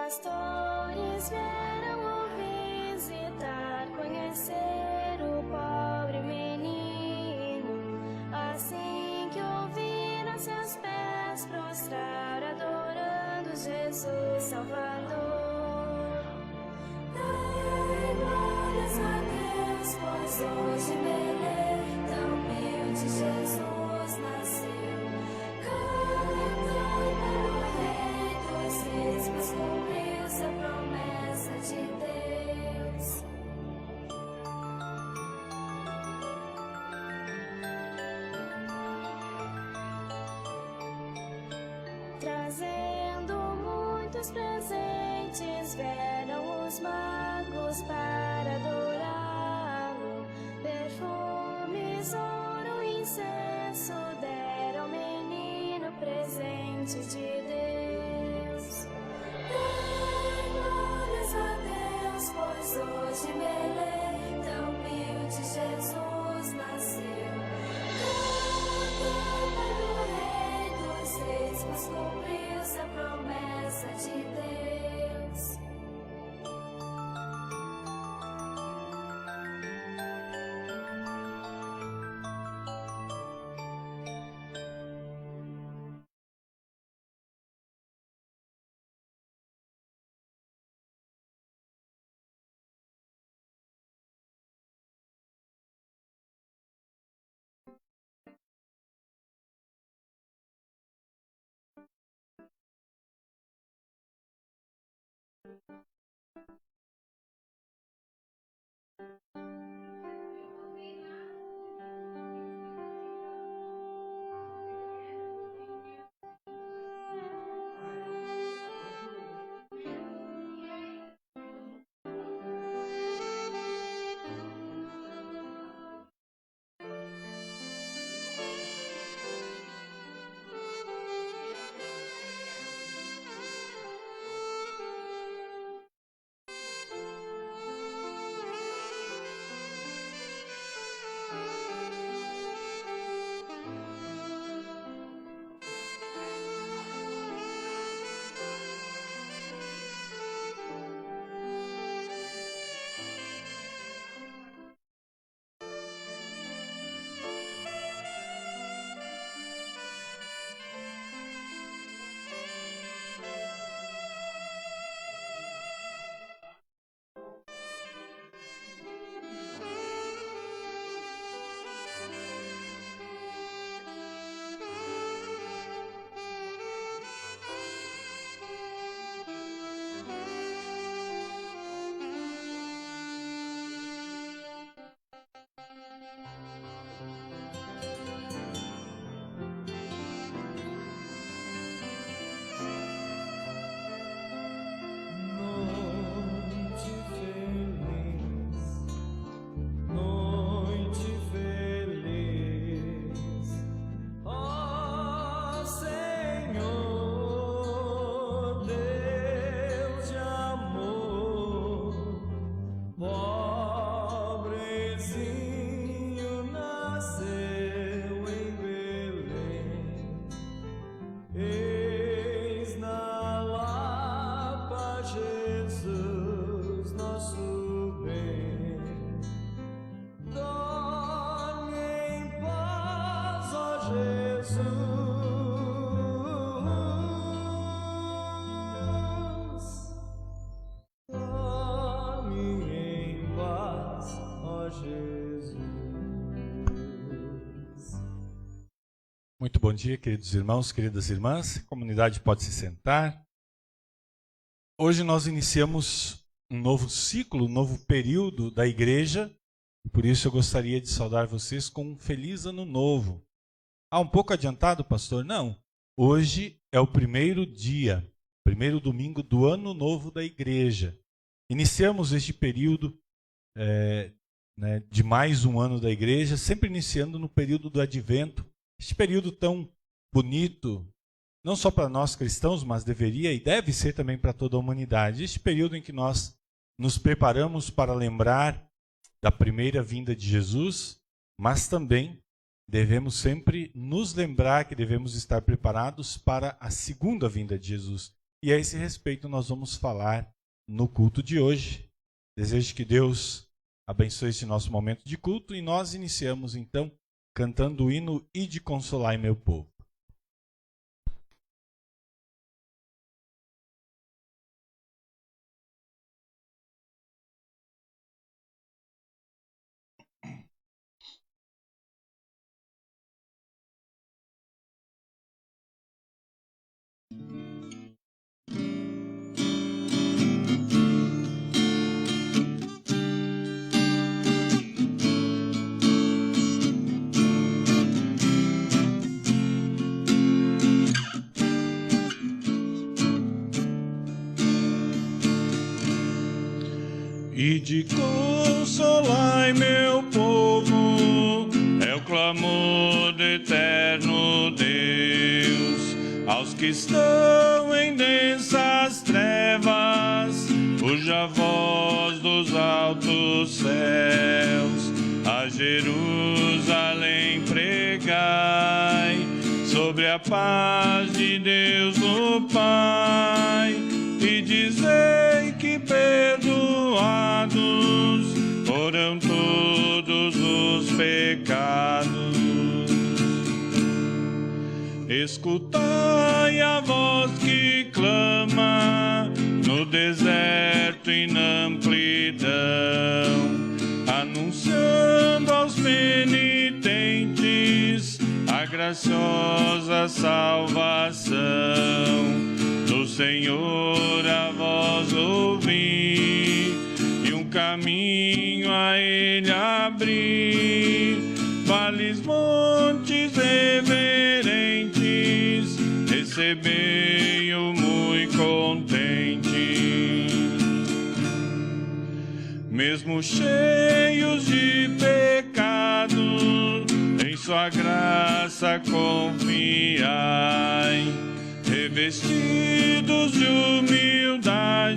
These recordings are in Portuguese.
pastores vieram o visitar, conhecer o pobre menino. Assim que ouviram seus pés prostrar, adorando Jesus Salvador. Dai glórias a Deus, pois hoje em Belém, tão humilde Jesus nasceu. Cantai pelo Rei dos Reis, pois cumpriu-se a promessa de Deus. Trazendo muitos presentes, vieram os magos para adorá-lo. Perfumes, ouro, incenso, deram ao menino presente de Deus. Dai glórias a Deus, pois hoje em Belém, tão humilde Jesus nasceu. Cantai pelo Rei dos Reis, pois cumpriu-se a promessa de Deus. Muito bom dia, queridos irmãos, queridas irmãs. A comunidade pode se sentar. Hoje nós iniciamos um novo ciclo, um novo período da igreja. E por isso eu gostaria de saudar vocês com um feliz ano novo. Ah, um pouco adiantado, pastor? Não. Hoje é o primeiro dia, primeiro domingo do ano novo da igreja. Iniciamos este período de mais um ano da igreja, sempre iniciando no período do advento. Este período tão bonito, não só para nós cristãos, mas deveria e deve ser também para toda a humanidade. Este período em que nós nos preparamos para lembrar da primeira vinda de Jesus, mas também devemos sempre nos lembrar que devemos estar preparados para a segunda vinda de Jesus. E a esse respeito nós vamos falar no culto de hoje. Desejo que Deus abençoe esse nosso momento de culto e nós iniciamos então cantando o hino Ide Consolai Meu Povo. Ide consolai meu povo, é o clamor do eterno Deus. Aos que estão em densas trevas, cuja voz dos altos céus, a Jerusalém pregai, sobre a paz de Deus o Pai, e dizei que perdoados foram todos os pecados. Escutai a voz que clama no deserto e na amplidão, anunciando aos penitentes a graciosa salvação. Do Senhor a voz ouvi, e um caminho a Ele abrir. Vales, montes reverentes, recebei-o muito contente. Mesmo cheios de pecado, em sua graça confiai. Revestidos de humildade,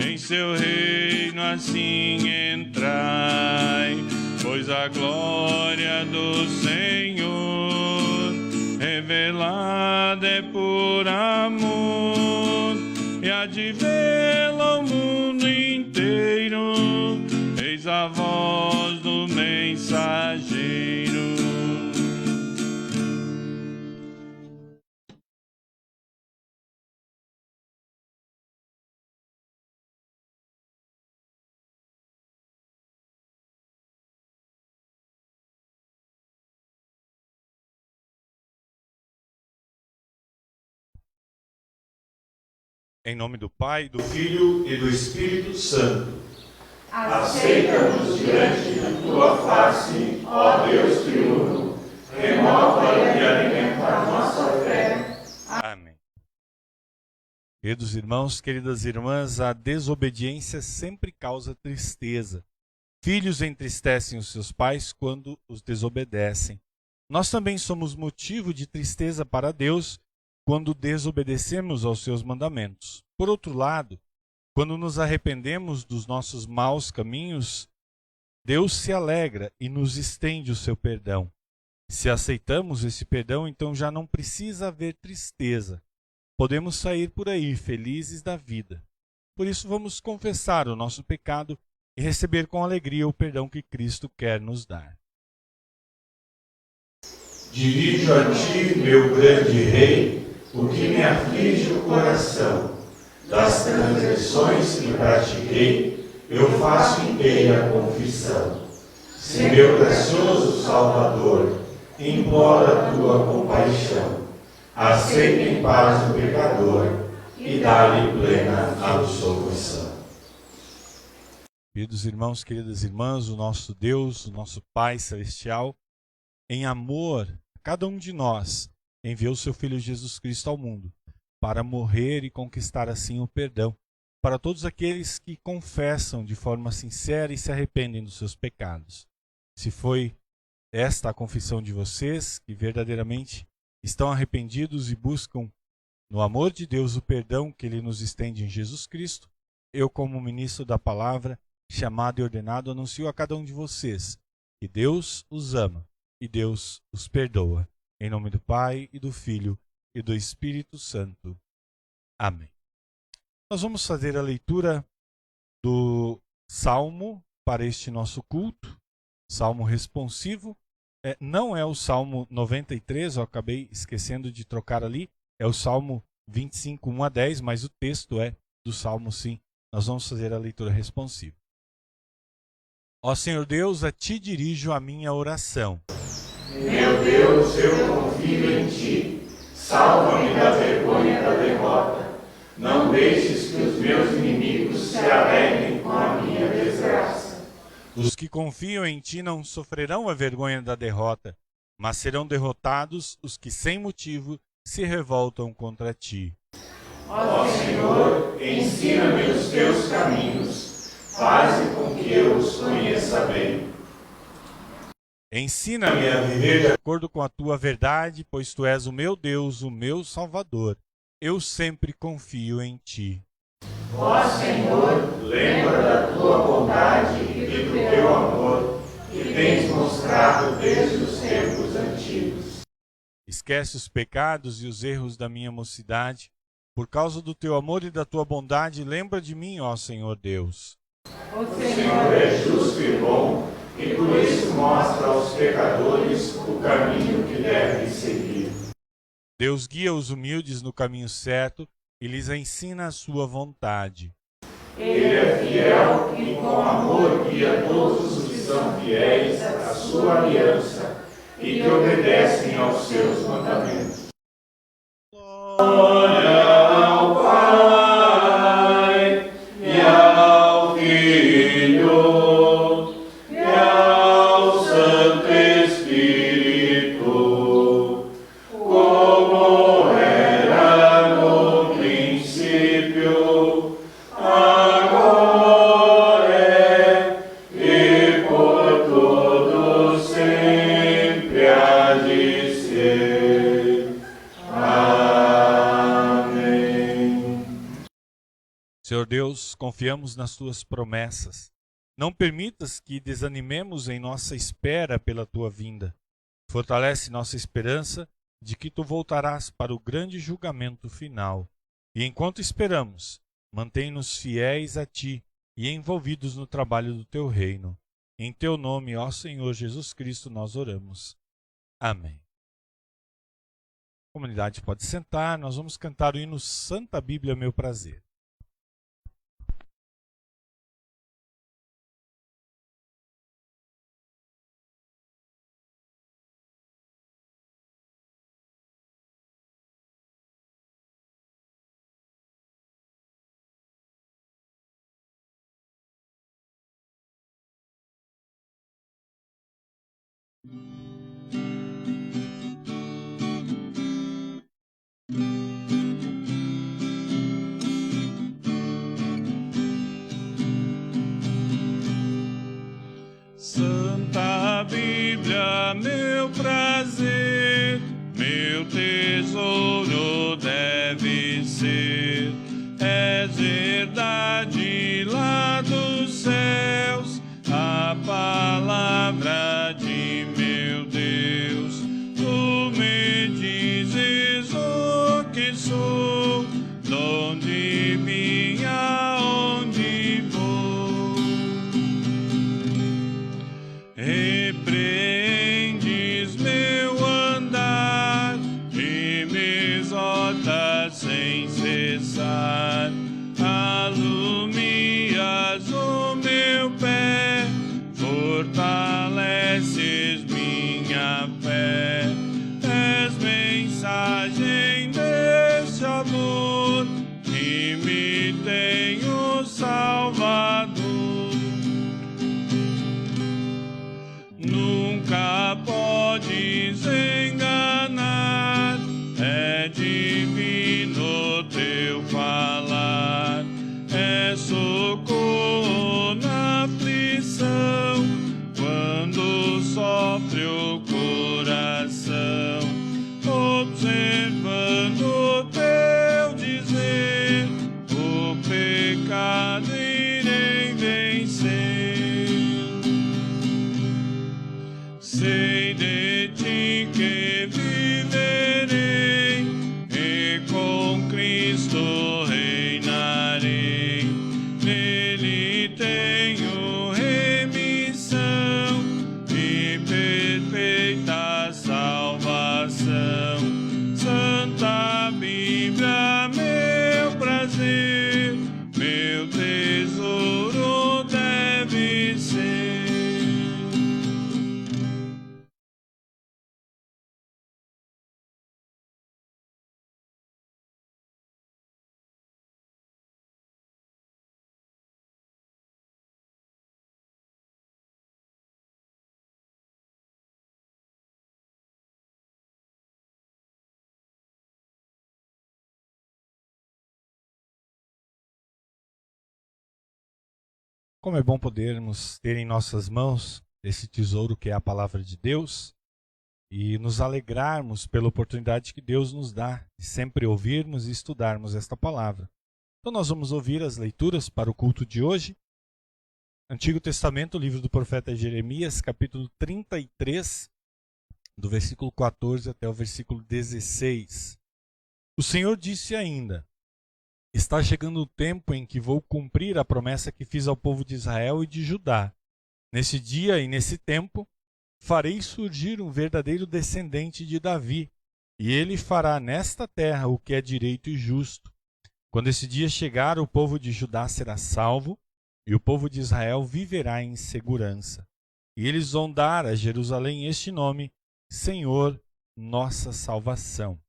em seu reino assim entrai. Pois a glória do Senhor revelada é por amor, e há de vê-la o mundo inteiro. Eis a voz do mensageiro. Em nome do Pai, do Filho e do Espírito Santo. Aceita-nos diante de tua face, ó Deus triuno, renova e alimenta a nossa fé. Amém. Queridos irmãos, queridas irmãs, a desobediência sempre causa tristeza. Filhos entristecem os seus pais quando os desobedecem. Nós também somos motivo de tristeza para Deus quando desobedecemos aos seus mandamentos. Por outro lado, quando nos arrependemos dos nossos maus caminhos, Deus se alegra e nos estende o seu perdão. Se aceitamos esse perdão, então já não precisa haver tristeza. Podemos sair por aí felizes da vida. Por isso vamos confessar o nosso pecado e receber com alegria o perdão que Cristo quer nos dar. Dirijo a ti, meu grande Rei, o que me aflige o coração. Das transgressões que pratiquei, eu faço inteira confissão. Se meu gracioso Salvador implora a tua compaixão, aceita em paz o pecador e dá-lhe plena absolvição. Queridos irmãos, queridas irmãs, o nosso Deus, o nosso Pai Celestial, em amor a cada um de nós, enviou seu Filho Jesus Cristo ao mundo para morrer e conquistar assim o perdão para todos aqueles que confessam de forma sincera e se arrependem dos seus pecados. Se foi esta a confissão de vocês, que verdadeiramente estão arrependidos e buscam no amor de Deus o perdão que Ele nos estende em Jesus Cristo, eu, como ministro da palavra, chamado e ordenado, anuncio a cada um de vocês que Deus os ama e Deus os perdoa. Em nome do Pai, e do Filho, e do Espírito Santo. Amém. Nós vamos fazer a leitura do Salmo para este nosso culto, Salmo responsivo. Não é o Salmo 93, eu acabei esquecendo de trocar ali, é o Salmo 25, 1 a 10, mas o texto é do Salmo sim. Nós vamos fazer a leitura responsiva. Ó Senhor Deus, a Ti dirijo a minha oração. Meu Deus, eu confio em Ti. Salva-me da vergonha da derrota. Não deixes que os meus inimigos se alegrem com a minha desgraça. Os que confiam em Ti não sofrerão a vergonha da derrota, mas serão derrotados os que sem motivo se revoltam contra Ti. Ó Senhor, ensina-me os Teus caminhos. Faze com que eu os conheça bem. Ensina-me a viver de acordo com a Tua verdade, pois Tu és o meu Deus, o meu Salvador. Eu sempre confio em Ti. Ó Senhor, lembra da Tua bondade e do Teu amor, que tens mostrado desde os tempos antigos. Esquece os pecados e os erros da minha mocidade. Por causa do Teu amor e da Tua bondade, lembra de mim, ó Senhor Deus. O Senhor é justo e bom, e por isso mostra aos pecadores o caminho que devem seguir. Deus guia os humildes no caminho certo e lhes ensina a sua vontade. Ele é fiel e com amor guia todos os que são fiéis à sua aliança e que obedecem aos seus mandamentos. Glória ao Pai e ao Filho e ao Santo Espírito, como era no princípio, agora é e por todo sempre há de ser. Amém. Senhor Deus, confiamos nas Tuas promessas. Não permitas que desanimemos em nossa espera pela Tua vinda. Fortalece nossa esperança de que Tu voltarás para o grande julgamento final. E enquanto esperamos, mantém-nos fiéis a Ti e envolvidos no trabalho do Teu reino. Em Teu nome, ó Senhor Jesus Cristo, nós oramos. Amém. A comunidade pode sentar, nós vamos cantar o hino Santa Bíblia, meu prazer. Santa Bíblia, meu prazer, meu tesouro deve ser. És verdade lá dos céus, a palavra de meu Deus. Tu me dizes o que sou, donde vim, aonde vou. Repreendes meu andar e me exortas sem cessar. Alumias o meu pé, fortaleces minha fé. És mensagem desse amor que me tem o Salvador. Nunca podes enganar, é divino teu falar. Cristo reinarei, nele tenho remissão e perfeita salvação. Santa Bíblia, meu prazer, meu tesouro deve ser. Como é bom podermos ter em nossas mãos esse tesouro que é a palavra de Deus e nos alegrarmos pela oportunidade que Deus nos dá de sempre ouvirmos e estudarmos esta palavra. Então nós vamos ouvir as leituras para o culto de hoje. Antigo Testamento, livro do profeta Jeremias, capítulo 33, do versículo 14 até o versículo 16. O Senhor disse ainda: está chegando o tempo em que vou cumprir a promessa que fiz ao povo de Israel e de Judá. Nesse dia e nesse tempo, farei surgir um verdadeiro descendente de Davi, e ele fará nesta terra o que é direito e justo. Quando esse dia chegar, o povo de Judá será salvo, e o povo de Israel viverá em segurança. E eles vão dar a Jerusalém este nome: Senhor, nossa salvação.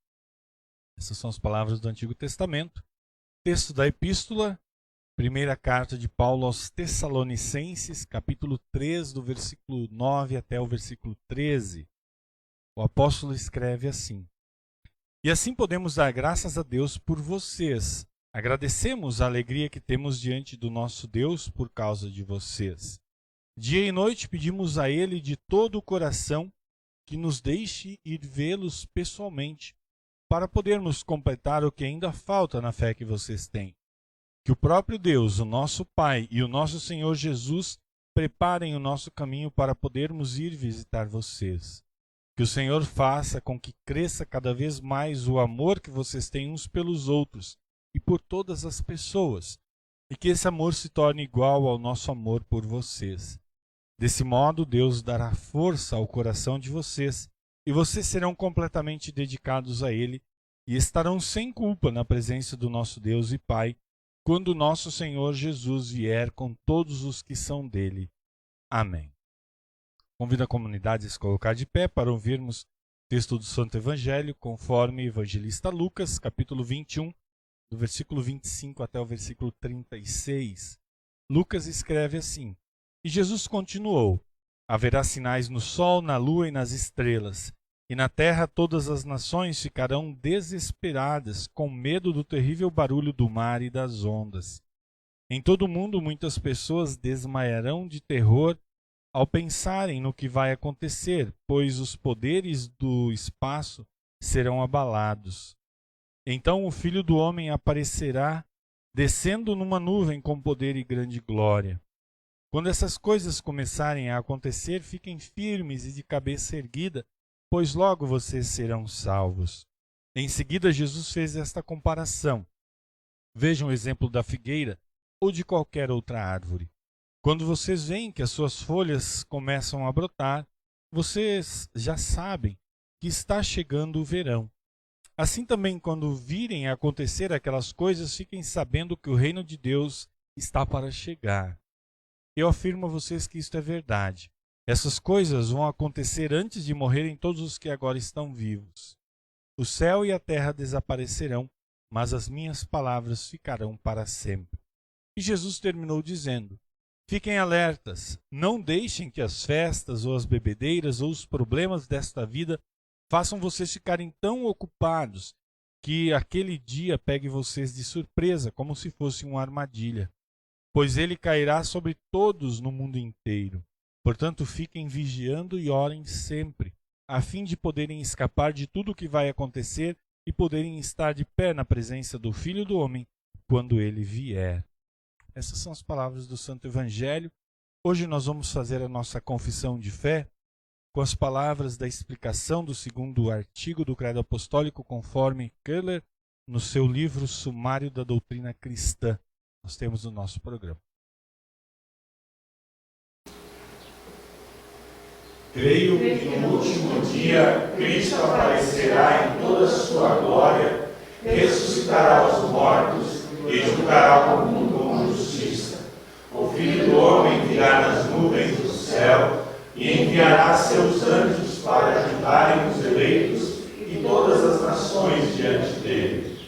Essas são as palavras do Antigo Testamento. Texto da Epístola, primeira carta de Paulo aos Tessalonicenses, capítulo 3, do versículo 9 até o versículo 13. O apóstolo escreve assim: e assim podemos dar graças a Deus por vocês. Agradecemos a alegria que temos diante do nosso Deus por causa de vocês. Dia e noite pedimos a Ele de todo o coração que nos deixe ir vê-los pessoalmente, para podermos completar o que ainda falta na fé que vocês têm. Que o próprio Deus, o nosso Pai e o nosso Senhor Jesus preparem o nosso caminho para podermos ir visitar vocês. Que o Senhor faça com que cresça cada vez mais o amor que vocês têm uns pelos outros e por todas as pessoas, e que esse amor se torne igual ao nosso amor por vocês. Desse modo, Deus dará força ao coração de vocês, e vocês serão completamente dedicados a Ele e estarão sem culpa na presença do nosso Deus e Pai, quando nosso Senhor Jesus vier com todos os que são dele. Amém. Convido a comunidade a se colocar de pé para ouvirmos o texto do Santo Evangelho, conforme o evangelista Lucas, capítulo 21, do versículo 25 até o versículo 36. Lucas escreve assim: e Jesus continuou: haverá sinais no sol, na lua e nas estrelas, e na terra todas as nações ficarão desesperadas, com medo do terrível barulho do mar e das ondas. Em todo o mundo muitas pessoas desmaiarão de terror ao pensarem no que vai acontecer, pois os poderes do espaço serão abalados. Então o Filho do Homem aparecerá, descendo numa nuvem com poder e grande glória. Quando essas coisas começarem a acontecer, fiquem firmes e de cabeça erguida, pois logo vocês serão salvos. Em seguida, Jesus fez esta comparação: vejam o exemplo da figueira ou de qualquer outra árvore. Quando vocês veem que as suas folhas começam a brotar, vocês já sabem que está chegando o verão. Assim também, quando virem acontecer aquelas coisas, fiquem sabendo que o reino de Deus está para chegar. Eu afirmo a vocês que isto é verdade. Essas coisas vão acontecer antes de morrerem todos os que agora estão vivos. O céu e a terra desaparecerão, mas as minhas palavras ficarão para sempre. E Jesus terminou dizendo: fiquem alertas, não deixem que as festas ou as bebedeiras ou os problemas desta vida façam vocês ficarem tão ocupados que aquele dia pegue vocês de surpresa, como se fosse uma armadilha. Pois ele cairá sobre todos no mundo inteiro. Portanto, fiquem vigiando e orem sempre, a fim de poderem escapar de tudo o que vai acontecer e poderem estar de pé na presença do Filho do Homem quando ele vier. Essas são as palavras do Santo Evangelho. Hoje nós vamos fazer a nossa confissão de fé com as palavras da explicação do segundo artigo do Credo Apostólico, conforme Keller, no seu livro Sumário da Doutrina Cristã. Nós temos no nosso programa. Creio que no último dia Cristo aparecerá em toda a sua glória, ressuscitará os mortos e julgará o mundo com justiça. O Filho do Homem virá nas nuvens do céu e enviará seus anjos para ajudarem os eleitos e todas as nações diante dele.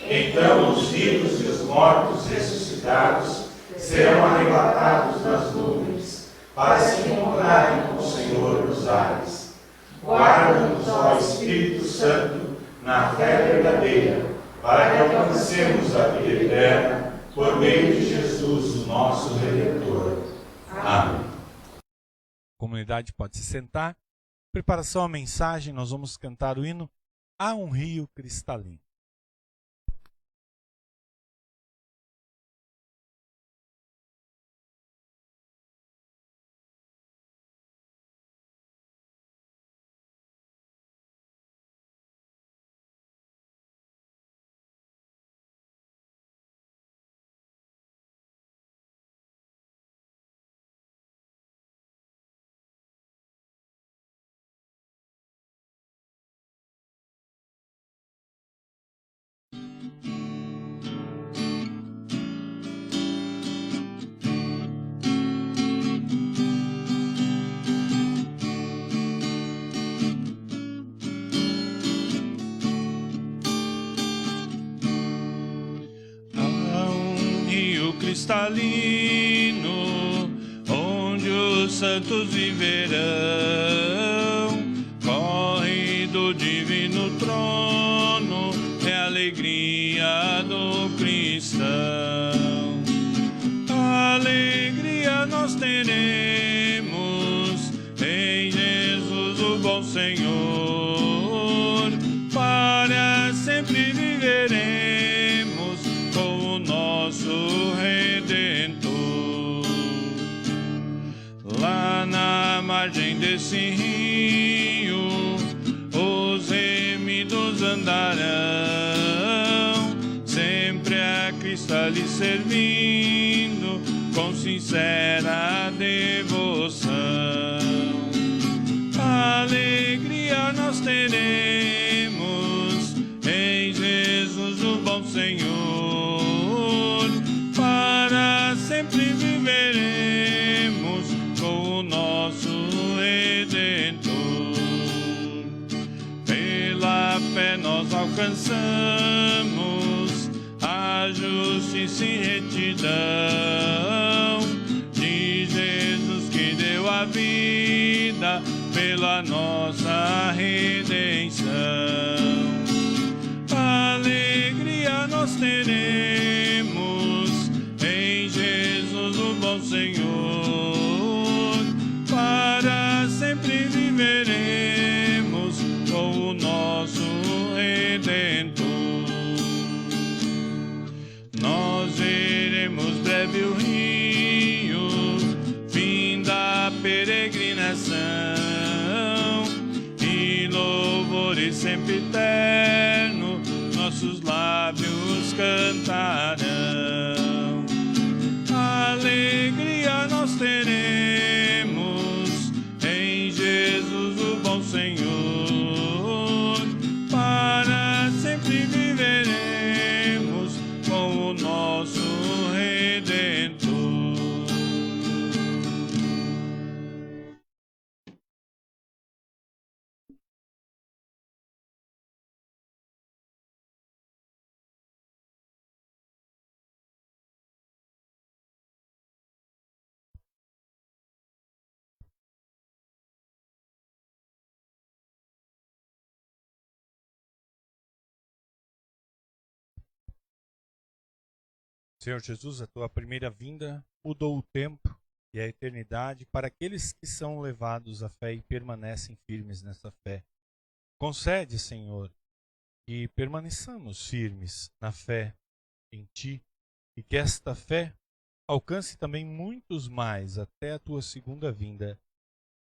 Então os vivos e os mortos ressuscitados serão arrebatados nas nuvens, para se encontrarem com o Senhor nos ares. Guarda-nos, ó Espírito Santo, na fé verdadeira, para que alcancemos a vida eterna, por meio de Jesus, o nosso Redentor. Amém. A comunidade pode se sentar. Preparação à mensagem, nós vamos cantar o hino Há um Rio Cristalino. Cristalino, onde os santos viverão, corre do divino trono, é a alegria do cristão. Alegria nós teremos em Jesus o bom Senhor, para sempre viveremos com o nosso Redentor. Lá na margem desse rio, os remidos andarão, sempre a Cristo ali servindo, com sincera devoção. Alegria nós teremos em Jesus o bom Senhor, para sempre viveremos com o nosso Redentor. Pela fé nós alcançamos a justiça e retidão de Jesus, que deu a vida pela nossa redenção. Alegria nós teremos em Jesus o bom Senhor, para sempre viveremos com o nosso Redentor. Nós veremos breve o rio, fim da peregrinação, e louvores sempre eterno nossos lábios cantarão. Alegria nós teremos em Jesus o bom Senhor, para sempre viveremos com o nosso Redentor. Senhor Jesus, a tua primeira vinda mudou o tempo e a eternidade para aqueles que são levados à fé e permanecem firmes nessa fé. Concede, Senhor, que permaneçamos firmes na fé em Ti e que esta fé alcance também muitos mais até a tua segunda vinda.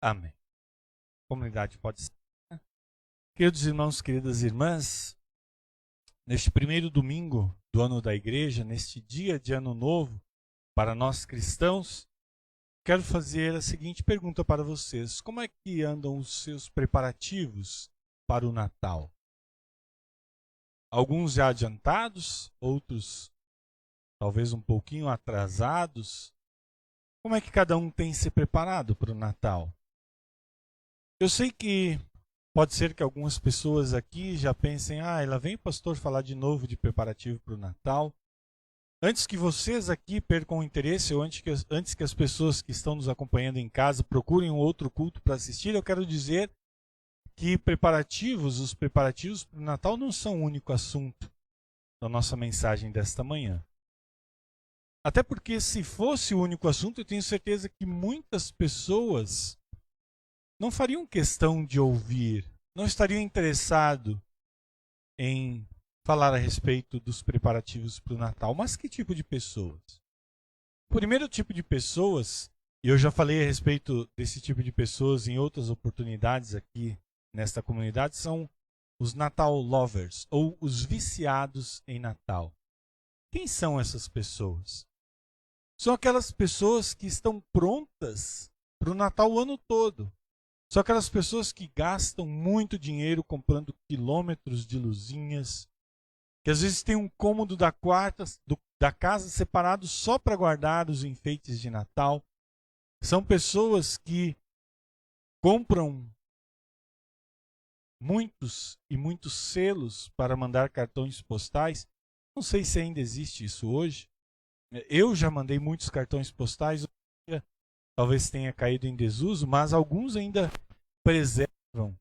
Amém. A comunidade pode estar. Queridos irmãos, queridas irmãs, neste primeiro domingo do ano da igreja, neste dia de ano novo, para nós cristãos, quero fazer a seguinte pergunta para vocês: como é que andam os seus preparativos para o Natal? Alguns já adiantados, outros talvez um pouquinho atrasados. Como é que cada um tem se preparado para o Natal? Eu sei que pode ser que algumas pessoas aqui já pensem: lá vem o pastor falar de novo de preparativo para o Natal. Antes que vocês aqui percam o interesse, ou antes que as pessoas que estão nos acompanhando em casa procurem um outro culto para assistir, eu quero dizer que os preparativos para o Natal não são o único assunto da nossa mensagem desta manhã. Até porque, se fosse o único assunto, eu tenho certeza que muitas pessoas não fariam questão de ouvir, não estariam interessados em falar a respeito dos preparativos para o Natal. Mas que tipo de pessoas? O primeiro tipo de pessoas, e eu já falei a respeito desse tipo de pessoas em outras oportunidades aqui nesta comunidade, são os Natal lovers, ou os viciados em Natal. Quem são essas pessoas? São aquelas pessoas que estão prontas para o Natal o ano todo. São aquelas pessoas que gastam muito dinheiro comprando quilômetros de luzinhas, que às vezes tem um cômodo da casa separado só para guardar os enfeites de Natal. São pessoas que compram muitos e muitos selos para mandar cartões postais. Não sei se ainda existe isso hoje. Eu já mandei muitos cartões postais, talvez tenha caído em desuso, mas alguns ainda preservam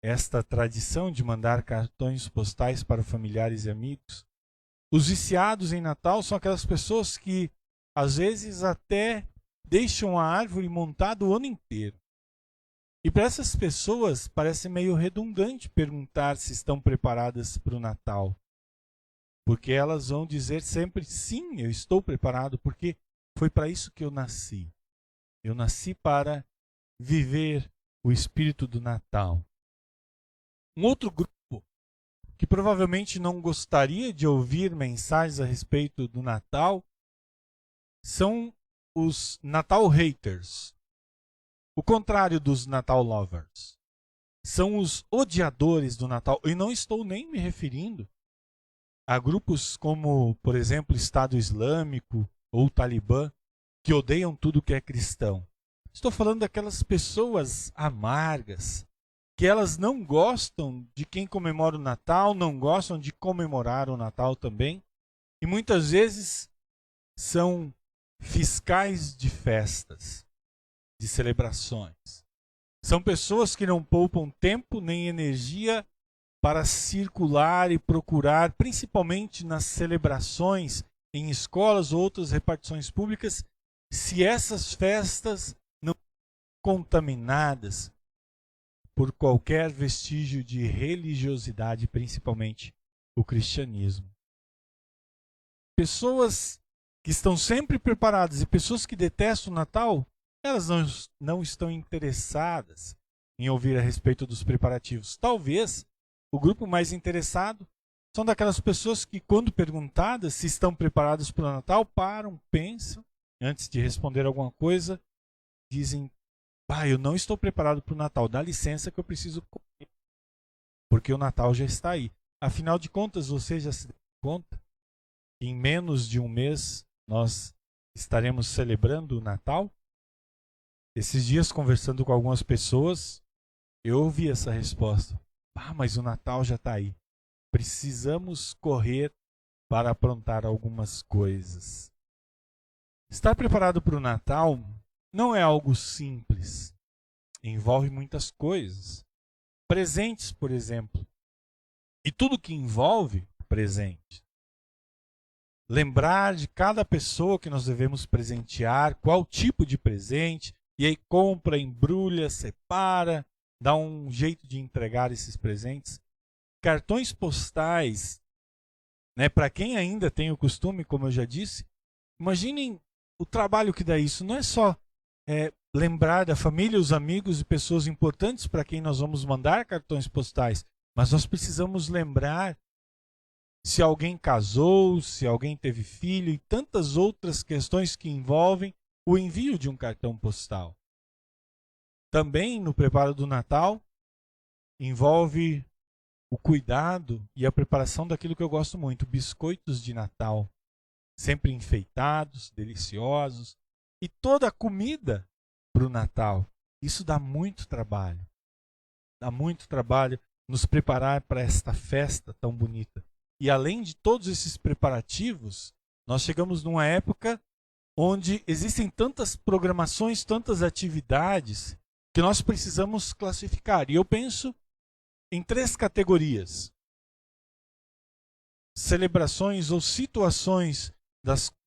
esta tradição de mandar cartões postais para familiares e amigos. Os viciados em Natal são aquelas pessoas que às vezes até deixam a árvore montada o ano inteiro. E para essas pessoas parece meio redundante perguntar se estão preparadas para o Natal. Porque elas vão dizer sempre: sim, eu estou preparado, porque foi para isso que eu nasci. Eu nasci para viver o espírito do Natal. Um outro grupo que provavelmente não gostaria de ouvir mensagens a respeito do Natal são os Natal haters. O contrário dos Natal lovers. São os odiadores do Natal. E não estou nem me referindo a grupos como, por exemplo, Estado Islâmico ou Talibã, que odeiam tudo que é cristão. Estou falando daquelas pessoas amargas, que elas não gostam de quem comemora o Natal, não gostam de comemorar o Natal também, e muitas vezes são fiscais de festas, de celebrações. São pessoas que não poupam tempo nem energia para circular e procurar, principalmente nas celebrações em escolas ou outras repartições públicas, se essas festas não são contaminadas por qualquer vestígio de religiosidade, principalmente o cristianismo. Pessoas que estão sempre preparadas e pessoas que detestam o Natal, elas não estão interessadas em ouvir a respeito dos preparativos. Talvez o grupo mais interessado são daquelas pessoas que, quando perguntadas se estão preparadas para o Natal, param, pensam, antes de responder alguma coisa, dizem: eu não estou preparado para o Natal, dá licença que eu preciso comer, porque o Natal já está aí. Afinal de contas, você já se deu conta que em menos de um mês nós estaremos celebrando o Natal? Esses dias, conversando com algumas pessoas, eu ouvi essa resposta: mas o Natal já está aí. Precisamos correr para aprontar algumas coisas. Estar preparado para o Natal não é algo simples. Envolve muitas coisas. Presentes, por exemplo. E tudo que envolve presente. Lembrar de cada pessoa que nós devemos presentear, qual tipo de presente, e aí compra, embrulha, separa, dá um jeito de entregar esses presentes. Cartões postais, para quem ainda tem o costume, como eu já disse, imaginem o trabalho que dá isso. Não é só lembrar da família, os amigos e pessoas importantes para quem nós vamos mandar cartões postais, mas nós precisamos lembrar se alguém casou, se alguém teve filho e tantas outras questões que envolvem o envio de um cartão postal. Também no preparo do Natal envolve o cuidado e a preparação daquilo que eu gosto muito, biscoitos de Natal, sempre enfeitados, deliciosos, e toda a comida para o Natal. Isso dá muito trabalho. Dá muito trabalho nos preparar para esta festa tão bonita. E além de todos esses preparativos, nós chegamos numa época onde existem tantas programações, tantas atividades, que nós precisamos classificar. E eu penso em 3 categorias: celebrações ou situações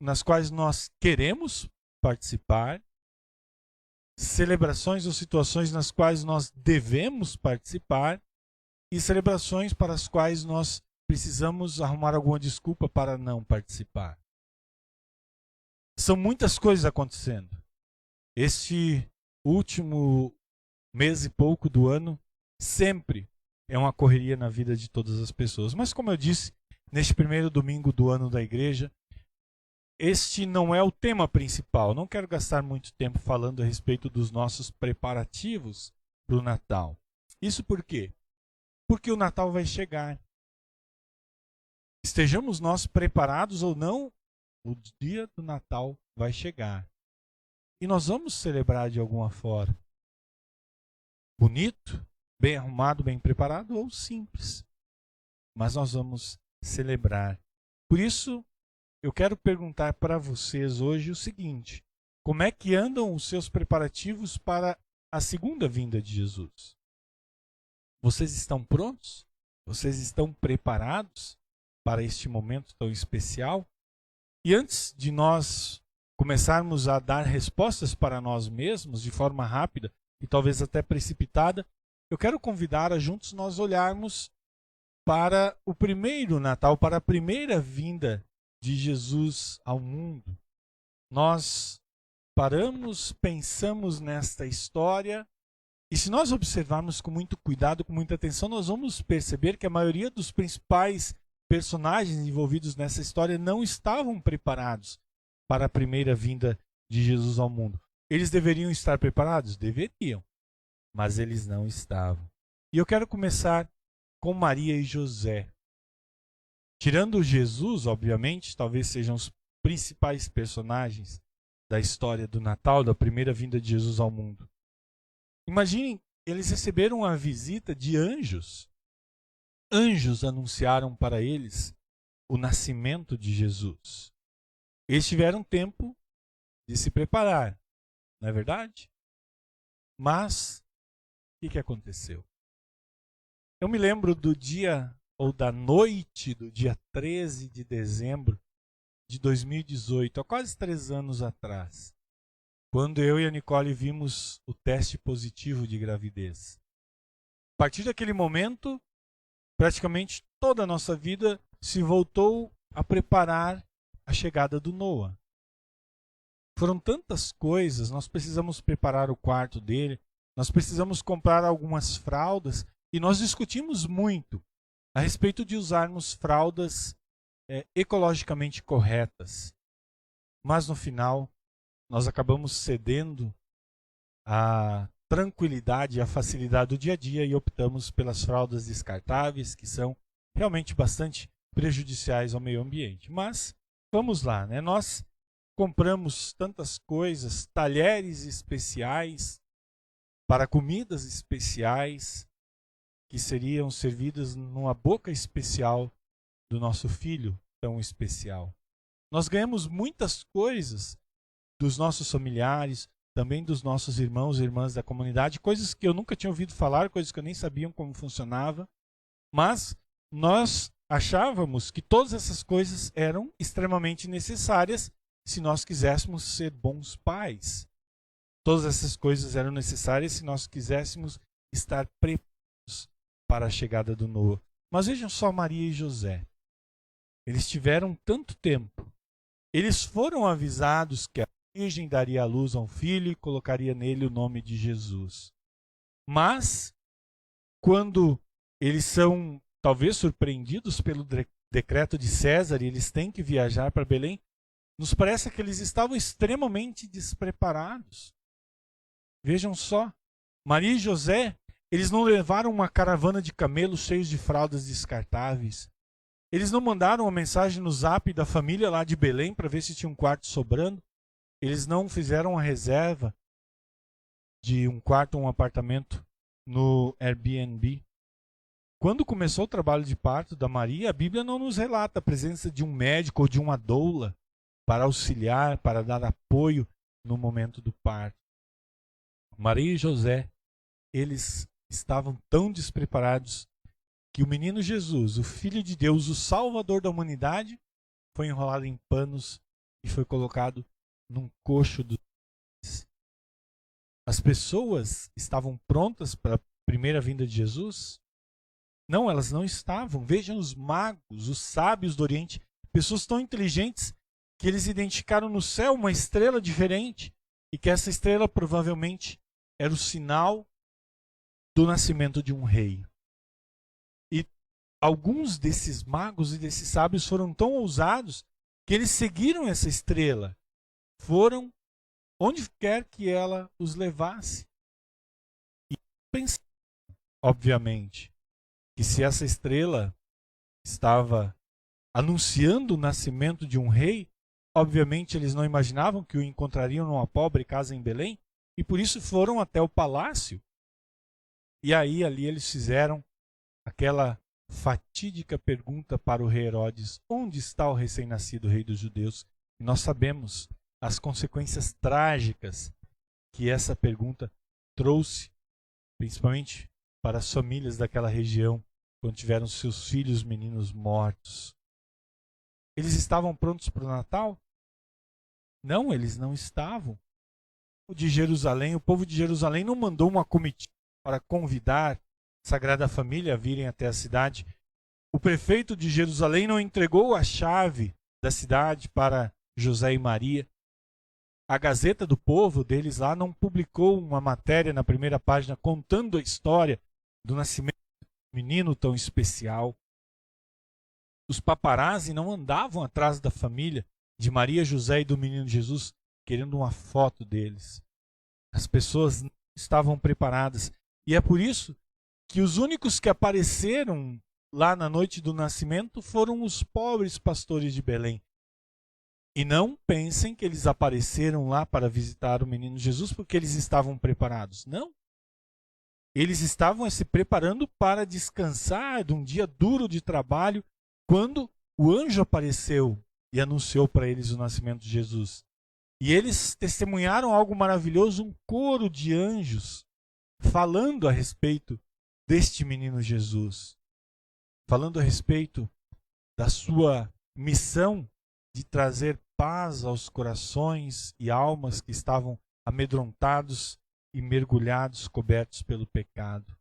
nas quais nós queremos participar, celebrações ou situações nas quais nós devemos participar, e celebrações para as quais nós precisamos arrumar alguma desculpa para não participar. São muitas coisas acontecendo. Este último mês e pouco do ano sempre é uma correria na vida de todas as pessoas. Mas como eu disse, neste primeiro domingo do ano da igreja, este não é o tema principal. Não quero gastar muito tempo falando a respeito dos nossos preparativos para o Natal. Isso por quê? Porque o Natal vai chegar. Estejamos nós preparados ou não, o dia do Natal vai chegar. E nós vamos celebrar de alguma forma. Bonito, bem arrumado, bem preparado ou simples. Mas nós vamos celebrar. Por isso, eu quero perguntar para vocês hoje o seguinte: como é que andam os seus preparativos para a segunda vinda de Jesus? Vocês estão prontos? Vocês estão preparados para este momento tão especial? E antes de nós começarmos a dar respostas para nós mesmos de forma rápida e talvez até precipitada, eu quero convidar a juntos nós olharmos para o primeiro Natal, para a primeira vinda de Jesus ao mundo. Nós paramos, pensamos nesta história, e se nós observarmos com muito cuidado, com muita atenção, nós vamos perceber que a maioria dos principais personagens envolvidos nessa história não estavam preparados para a primeira vinda de Jesus ao mundo. Eles deveriam estar preparados? Deveriam, mas eles não estavam. E eu quero começar com Maria e José. Tirando Jesus, obviamente, talvez sejam os principais personagens da história do Natal, da primeira vinda de Jesus ao mundo. Imaginem, eles receberam a visita de anjos. Anjos anunciaram para eles o nascimento de Jesus. Eles tiveram tempo de se preparar, não é verdade? Mas, o que aconteceu? Eu me lembro do dia, ou da noite do dia 13 de dezembro de 2018, há quase 3 anos atrás, quando eu e a Nicole vimos o teste positivo de gravidez. A partir daquele momento, praticamente toda a nossa vida se voltou a preparar a chegada do Noah. Foram tantas coisas, nós precisamos preparar o quarto dele, nós precisamos comprar algumas fraldas, e nós discutimos muito a respeito de usarmos fraldas ecologicamente corretas. Mas no final, nós acabamos cedendo à tranquilidade e à facilidade do dia a dia e optamos pelas fraldas descartáveis, que são realmente bastante prejudiciais ao meio ambiente. Mas vamos lá, né? Nós compramos tantas coisas, talheres especiais para comidas especiais que seriam servidas numa boca especial do nosso filho tão especial. Nós ganhamos muitas coisas dos nossos familiares, também dos nossos irmãos e irmãs da comunidade, coisas que eu nunca tinha ouvido falar, coisas que eu nem sabia como funcionava, mas nós achávamos que todas essas coisas eram extremamente necessárias se nós quiséssemos ser bons pais. Todas essas coisas eram necessárias se nós quiséssemos estar preparados para a chegada do Noah. Mas vejam só Maria e José. Eles tiveram tanto tempo. Eles foram avisados que a Virgem daria à luz a um filho e colocaria nele o nome de Jesus. Mas, quando eles são talvez surpreendidos pelo decreto de César e eles têm que viajar para Belém, nos parece que eles estavam extremamente despreparados. Vejam só, Maria e José, eles não levaram uma caravana de camelos cheios de fraldas descartáveis. Eles não mandaram uma mensagem no zap da família lá de Belém para ver se tinha um quarto sobrando. Eles não fizeram a reserva de um quarto ou um apartamento no Airbnb. Quando começou o trabalho de parto da Maria, a Bíblia não nos relata a presença de um médico ou de uma doula para auxiliar, para dar apoio no momento do parto. Maria e José, eles estavam tão despreparados que o menino Jesus, o Filho de Deus, o Salvador da humanidade, foi enrolado em panos e foi colocado num coxo dos. As pessoas estavam prontas para a primeira vinda de Jesus? Não, elas não estavam. Vejam os magos, os sábios do Oriente, pessoas tão inteligentes que eles identificaram no céu uma estrela diferente e que essa estrela provavelmente era o sinal do nascimento de um rei. E alguns desses magos e desses sábios foram tão ousados que eles seguiram essa estrela. Foram onde quer que ela os levasse. E pensaram, obviamente, que se essa estrela estava anunciando o nascimento de um rei, obviamente eles não imaginavam que o encontrariam numa pobre casa em Belém, e por isso foram até o palácio. E aí ali eles fizeram aquela fatídica pergunta para o rei Herodes: onde está o recém-nascido rei dos judeus? E nós sabemos as consequências trágicas que essa pergunta trouxe, principalmente para as famílias daquela região, quando tiveram seus filhos meninos mortos. Eles estavam prontos para o Natal? Não, eles não estavam. O povo de Jerusalém não mandou uma comitiva para convidar a Sagrada Família a virem até a cidade. O prefeito de Jerusalém não entregou a chave da cidade para José e Maria. A Gazeta do Povo deles lá não publicou uma matéria na primeira página contando a história do nascimento de um menino tão especial. Os paparazzi não andavam atrás da família de Maria, José e do menino Jesus querendo uma foto deles. As pessoas não estavam preparadas. E é por isso que os únicos que apareceram lá na noite do nascimento foram os pobres pastores de Belém. E não pensem que eles apareceram lá para visitar o menino Jesus porque eles estavam preparados. Não. Eles estavam se preparando para descansar de um dia duro de trabalho quando o anjo apareceu e anunciou para eles o nascimento de Jesus. E eles testemunharam algo maravilhoso, um coro de anjos falando a respeito deste menino Jesus. Falando a respeito da sua missão de trazer paz aos corações e almas que estavam amedrontados e mergulhados, cobertos pelo pecado.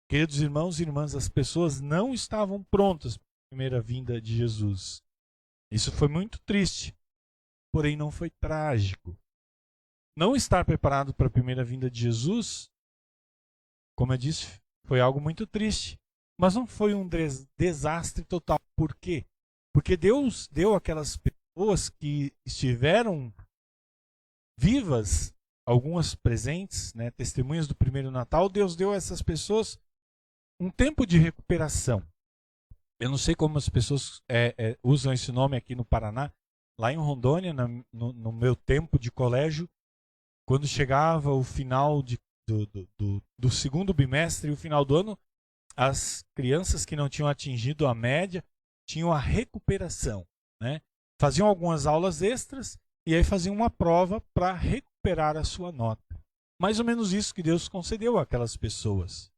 Queridos irmãos e irmãs, as pessoas não estavam prontas para a primeira vinda de Jesus. Isso foi muito triste, porém não foi trágico. Não estar preparado para a primeira vinda de Jesus, como eu disse, foi algo muito triste, mas não foi um desastre total. Por quê? Porque Deus deu aquelas pessoas que estiveram vivas, algumas presentes, né, testemunhas do primeiro Natal, Deus deu a essas pessoas um tempo de recuperação. Eu não sei como as pessoas usam esse nome aqui no Paraná. Lá em Rondônia, no meu tempo de colégio, quando chegava o final do segundo bimestre e o final do ano, as crianças que não tinham atingido a média tinham a recuperação, né? Faziam algumas aulas extras e aí faziam uma prova para recuperar a sua nota. Mais ou menos isso que Deus concedeu àquelas pessoas.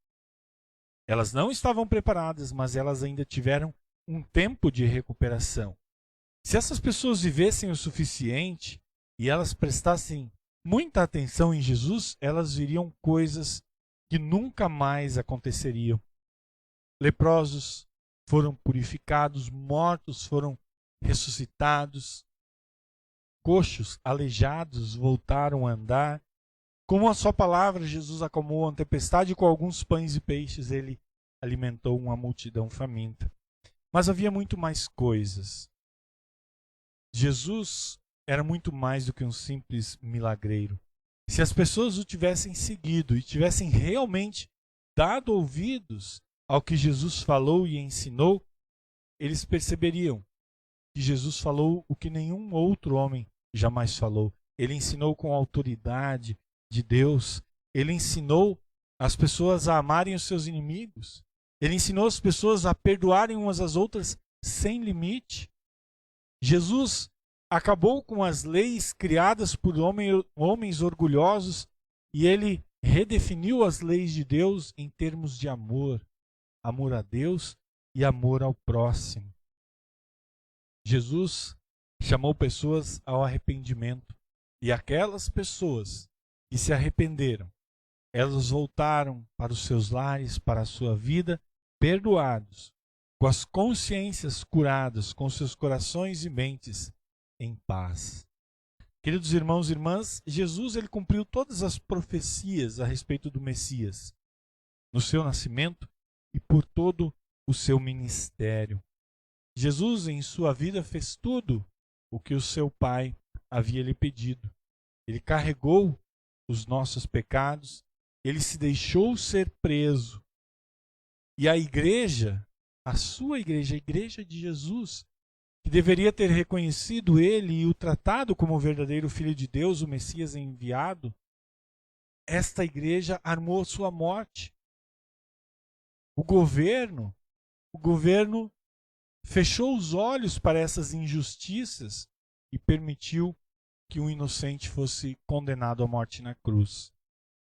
Elas não estavam preparadas, mas elas ainda tiveram um tempo de recuperação. Se essas pessoas vivessem o suficiente e elas prestassem muita atenção em Jesus, elas viriam coisas que nunca mais aconteceriam. Leprosos foram purificados, mortos foram ressuscitados, coxos, aleijados voltaram a andar. Com a sua palavra, Jesus acalmou a tempestade e com alguns pães e peixes ele alimentou uma multidão faminta. Mas havia muito mais coisas. Jesus era muito mais do que um simples milagreiro. Se as pessoas o tivessem seguido e tivessem realmente dado ouvidos ao que Jesus falou e ensinou, eles perceberiam que Jesus falou o que nenhum outro homem jamais falou. Ele ensinou com a autoridade de Deus. Ele ensinou as pessoas a amarem os seus inimigos. Ele ensinou as pessoas a perdoarem umas às outras sem limite. Jesus acabou com as leis criadas por homens orgulhosos e ele redefiniu as leis de Deus em termos de amor. Amor a Deus e amor ao próximo. Jesus chamou pessoas ao arrependimento. E aquelas pessoas que se arrependeram, elas voltaram para os seus lares, para a sua vida, perdoados, com as consciências curadas, com seus corações e mentes em paz. Queridos irmãos e irmãs, Jesus ele cumpriu todas as profecias a respeito do Messias, no seu nascimento e por todo o seu ministério. Jesus, em sua vida, fez tudo o que o seu Pai havia lhe pedido. Ele carregou os nossos pecados, ele se deixou ser preso. E a igreja, a sua igreja, a igreja de Jesus, que deveria ter reconhecido ele e o tratado como o verdadeiro Filho de Deus, o Messias enviado, esta igreja armou sua morte. O governo fechou os olhos para essas injustiças e permitiu que um inocente fosse condenado à morte na cruz.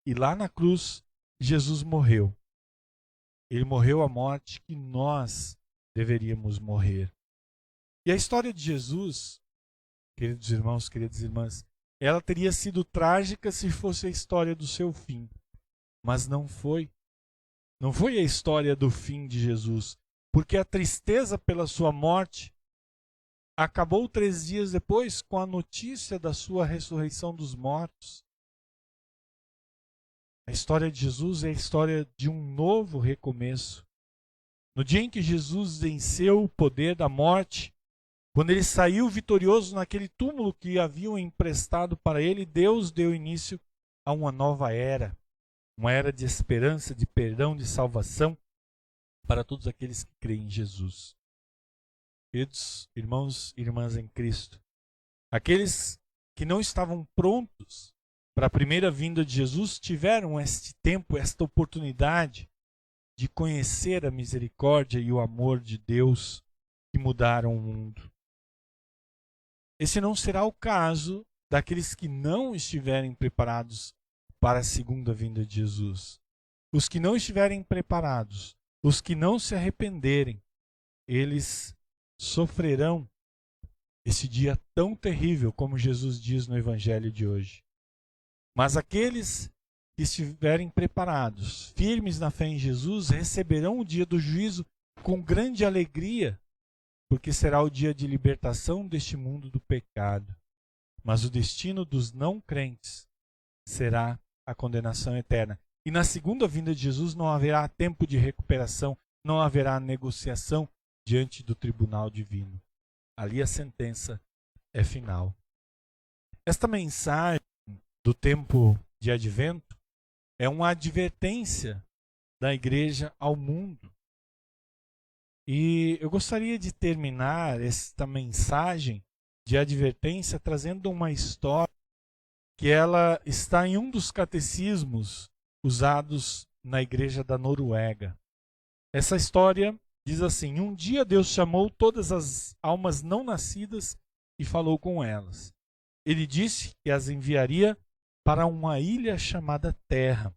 E lá na cruz, Jesus morreu. Ele morreu a morte que nós deveríamos morrer. E a história de Jesus, queridos irmãos, queridas irmãs, ela teria sido trágica se fosse a história do seu fim. Mas não foi. Não foi a história do fim de Jesus, porque a tristeza pela sua morte acabou 3 dias depois com a notícia da sua ressurreição dos mortos. A história de Jesus é a história de um novo recomeço. No dia em que Jesus venceu o poder da morte, quando ele saiu vitorioso naquele túmulo que haviam emprestado para ele, Deus deu início a uma nova era. Uma era de esperança, de perdão, de salvação para todos aqueles que creem em Jesus. Queridos irmãos e irmãs em Cristo, aqueles que não estavam prontos para a primeira vinda de Jesus tiveram este tempo, esta oportunidade de conhecer a misericórdia e o amor de Deus que mudaram o mundo. Esse não será o caso daqueles que não estiverem preparados para a segunda vinda de Jesus. Os que não estiverem preparados, os que não se arrependerem, eles sofrerão esse dia tão terrível como Jesus diz no Evangelho de hoje. Mas aqueles que estiverem preparados, firmes na fé em Jesus, receberão o dia do juízo com grande alegria, porque será o dia de libertação deste mundo do pecado. Mas o destino dos não crentes será a condenação eterna. E na segunda vinda de Jesus não haverá tempo de recuperação, não haverá negociação diante do tribunal divino. Ali a sentença é final. Esta mensagem do tempo de advento é uma advertência da igreja ao mundo. E eu gostaria de terminar esta mensagem de advertência trazendo uma história que ela está em um dos catecismos usados na igreja da Noruega. Essa história diz assim: um dia Deus chamou todas as almas não nascidas e falou com elas. Ele disse que as enviaria para uma ilha chamada Terra.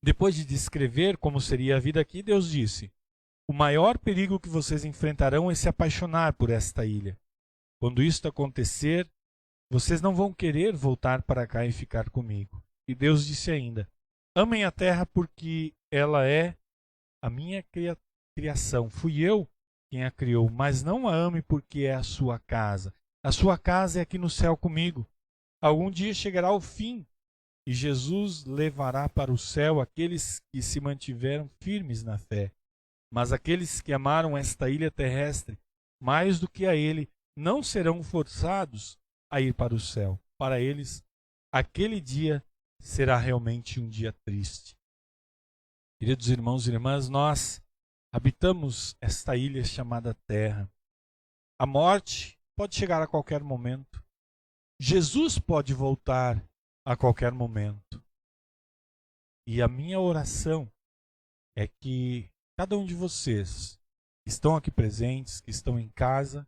Depois de descrever como seria a vida aqui, Deus disse: o maior perigo que vocês enfrentarão é se apaixonar por esta ilha. Quando isto acontecer, vocês não vão querer voltar para cá e ficar comigo. E Deus disse ainda: amem a terra porque ela é a minha criação. Fui eu quem a criou, mas não a ame porque é a sua casa. A sua casa é aqui no céu comigo. Algum dia chegará o fim e Jesus levará para o céu aqueles que se mantiveram firmes na fé. Mas aqueles que amaram esta ilha terrestre mais do que a ele não serão forçados a ir para o céu. Para eles, aquele dia será realmente um dia triste. Queridos irmãos e irmãs, nós habitamos esta ilha chamada Terra. A morte pode chegar a qualquer momento. Jesus pode voltar a qualquer momento. E a minha oração é que cada um de vocês que estão aqui presentes, que estão em casa,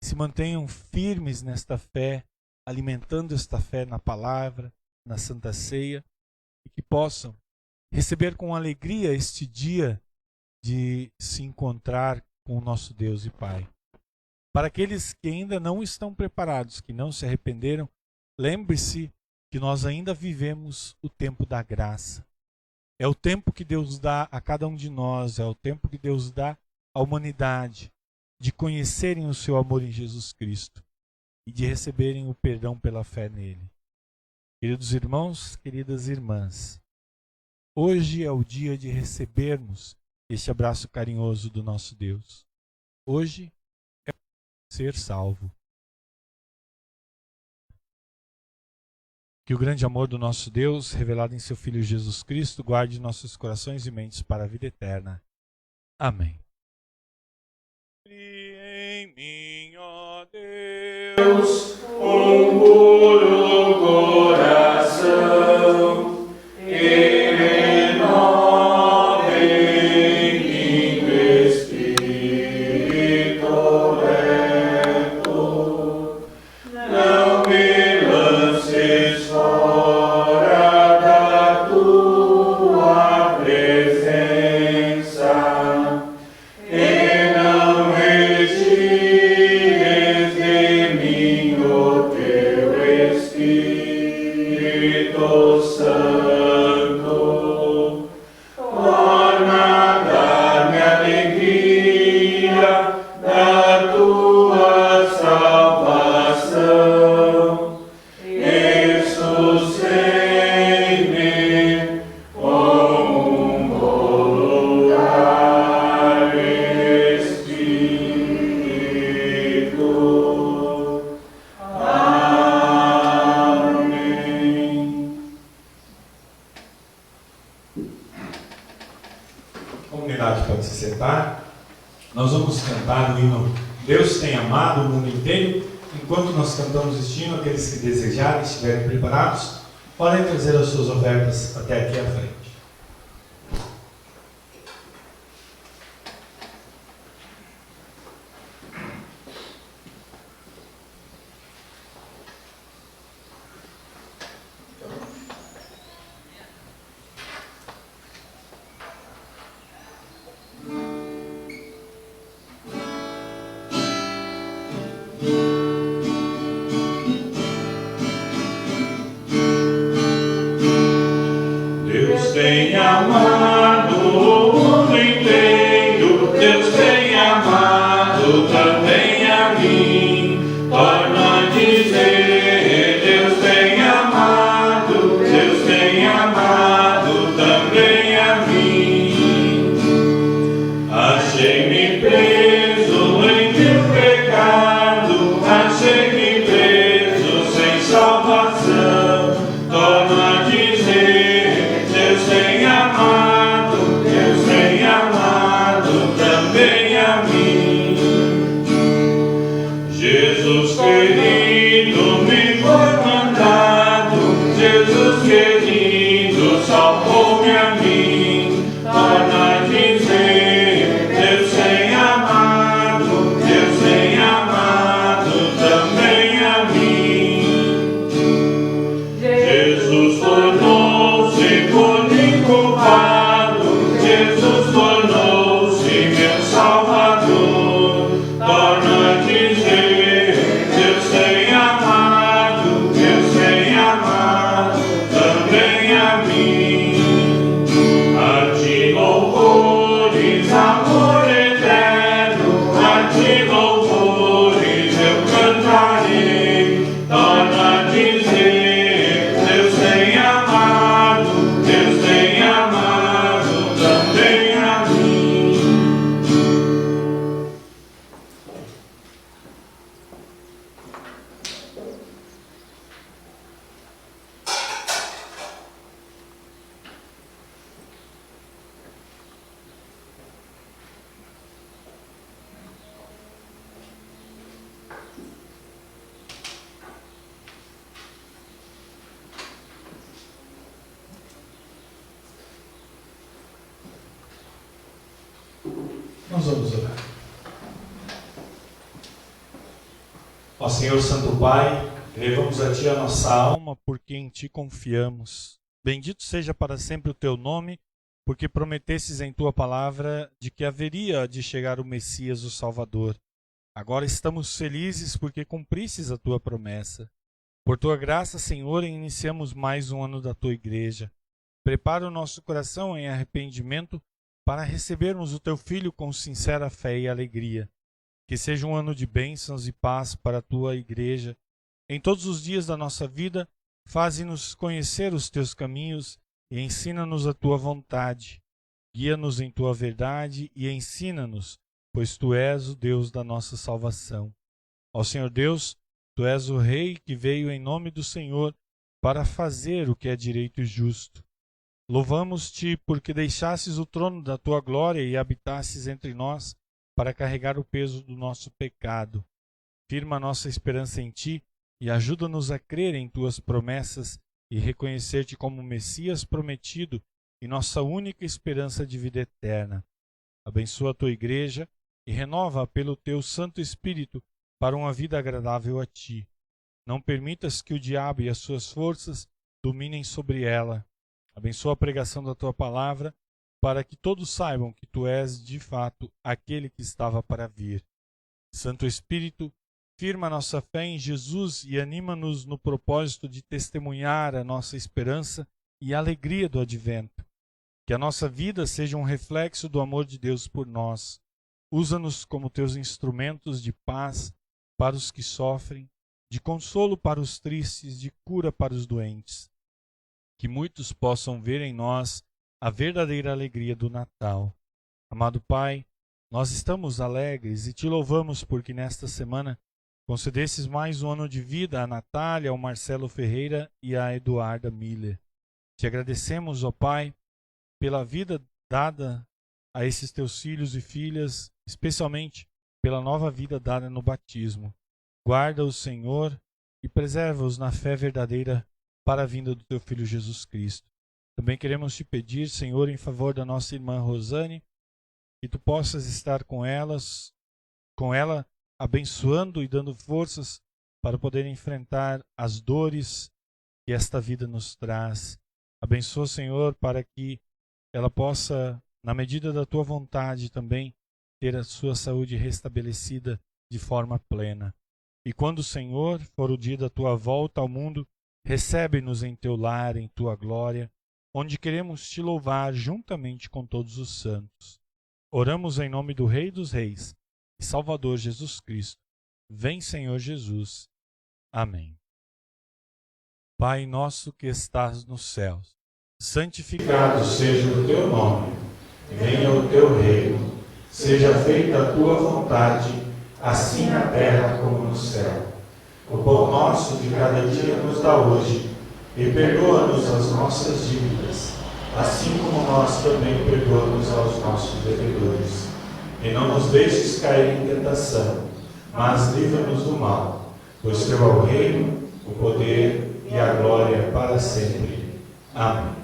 se mantenham firmes nesta fé, alimentando esta fé na palavra, na Santa Ceia, e que possam receber com alegria este dia de se encontrar com o nosso Deus e Pai. Para aqueles que ainda não estão preparados, que não se arrependeram, lembre-se que nós ainda vivemos o tempo da graça. É o tempo que Deus dá a cada um de nós, é o tempo que Deus dá à humanidade de conhecerem o seu amor em Jesus Cristo e de receberem o perdão pela fé nele. Queridos irmãos, queridas irmãs, hoje é o dia de recebermos este abraço carinhoso do nosso Deus. Hoje é ser salvo. Que o grande amor do nosso Deus, revelado em seu Filho Jesus Cristo, guarde nossos corações e mentes para a vida eterna. Amém. Em mim, ó Deus, Um puro coração, e renova em mim o espírito reto. Não me lances fora da tua presença, e não retires de mim o teu Espírito Santo. Torna a dar-me alegria da tua salvação e sustém-me com um voluntário Espírito. Amém. A comunidade pode se sentar. Nós vamos cantar o hino Deus tem amado o mundo inteiro. Enquanto nós cantamos este hino, aqueles que desejarem, estiverem preparados, podem trazer as suas ofertas até aqui à frente. Deus tem amado o mundo inteiro, Deus tem amado também a mim. Torno a dizer, Deus tem amado também a mim. Achei-me preso em teu pecado, achei-me preso sem salvação. Torno a dizer, Deus tem amado também a mim. Jesus querido me foi mandado, Jesus querido salvou-me a mim. Torno a dizer, Deus tem amado também a mim. Jesus tornou-se por mim culpado, Jesus tornou-se meu Salvador. Torno a dizer, Deus tem amado Nós vamos orar. Ó Senhor Santo Pai, elevamos a Ti a nossa alma, porque em Ti confiamos. Bendito seja para sempre o Teu nome, porque prometesses em Tua palavra de que haveria de chegar o Messias, o Salvador. Agora estamos felizes porque cumpristes a Tua promessa. Por Tua graça, Senhor, iniciamos mais um ano da Tua Igreja. Prepara o nosso coração em arrependimento para recebermos o Teu Filho com sincera fé e alegria. Que seja um ano de bênçãos e paz para a Tua Igreja. Em todos os dias da nossa vida, faze-nos conhecer os Teus caminhos e ensina-nos a Tua vontade. Guia-nos em Tua verdade e ensina-nos, pois Tu és o Deus da nossa salvação. Ó Senhor Deus, Tu és o Rei que veio em nome do Senhor para fazer o que é direito e justo. Louvamos-Te porque deixasses o trono da Tua glória e habitasses entre nós para carregar o peso do nosso pecado. Firma a nossa esperança em Ti e ajuda-nos a crer em Tuas promessas e reconhecer-Te como Messias prometido e nossa única esperança de vida eterna. Abençoa a Tua Igreja e renova-a pelo Teu Santo Espírito para uma vida agradável a Ti. Não permitas que o diabo e as suas forças dominem sobre ela. Abençoa a pregação da Tua palavra, para que todos saibam que Tu és, de fato, aquele que estava para vir. Santo Espírito, firma nossa fé em Jesus e anima-nos no propósito de testemunhar a nossa esperança e a alegria do advento. Que a nossa vida seja um reflexo do amor de Deus por nós. Usa-nos como Teus instrumentos de paz para os que sofrem, de consolo para os tristes, de cura para os doentes. Que muitos possam ver em nós a verdadeira alegria do Natal. Amado Pai, nós estamos alegres e Te louvamos porque nesta semana concedesses mais um ano de vida a Natália, ao Marcelo Ferreira e a Eduarda Miller. Te agradecemos, ó Pai, pela vida dada a esses Teus filhos e filhas, especialmente pela nova vida dada no batismo. Guarda-os, Senhor, e preserva-os na fé verdadeira para a vinda do Teu Filho Jesus Cristo. Também queremos Te pedir, Senhor, em favor da nossa irmã Rosane, que Tu possas estar com ela, abençoando e dando forças para poder enfrentar as dores que esta vida nos traz. Abençoa, Senhor, para que ela possa, na medida da Tua vontade, também ter a sua saúde restabelecida de forma plena. E quando, Senhor, for o dia da Tua volta ao mundo, recebe-nos em Teu lar, em Tua glória, onde queremos Te louvar juntamente com todos os santos. Oramos em nome do Rei dos Reis e Salvador Jesus Cristo. Vem, Senhor Jesus. Amém. Pai nosso que estás nos céus, santificado Seja o Teu nome, venha o Teu reino, seja feita a Tua vontade, assim na terra como no céu. O pão nosso de cada dia nos dá hoje, e perdoa-nos as nossas dívidas, assim como nós também perdoamos aos nossos devedores. E não nos deixes cair em tentação, mas livra-nos do mal, pois Teu é o reino, o poder e a glória para sempre. Amém.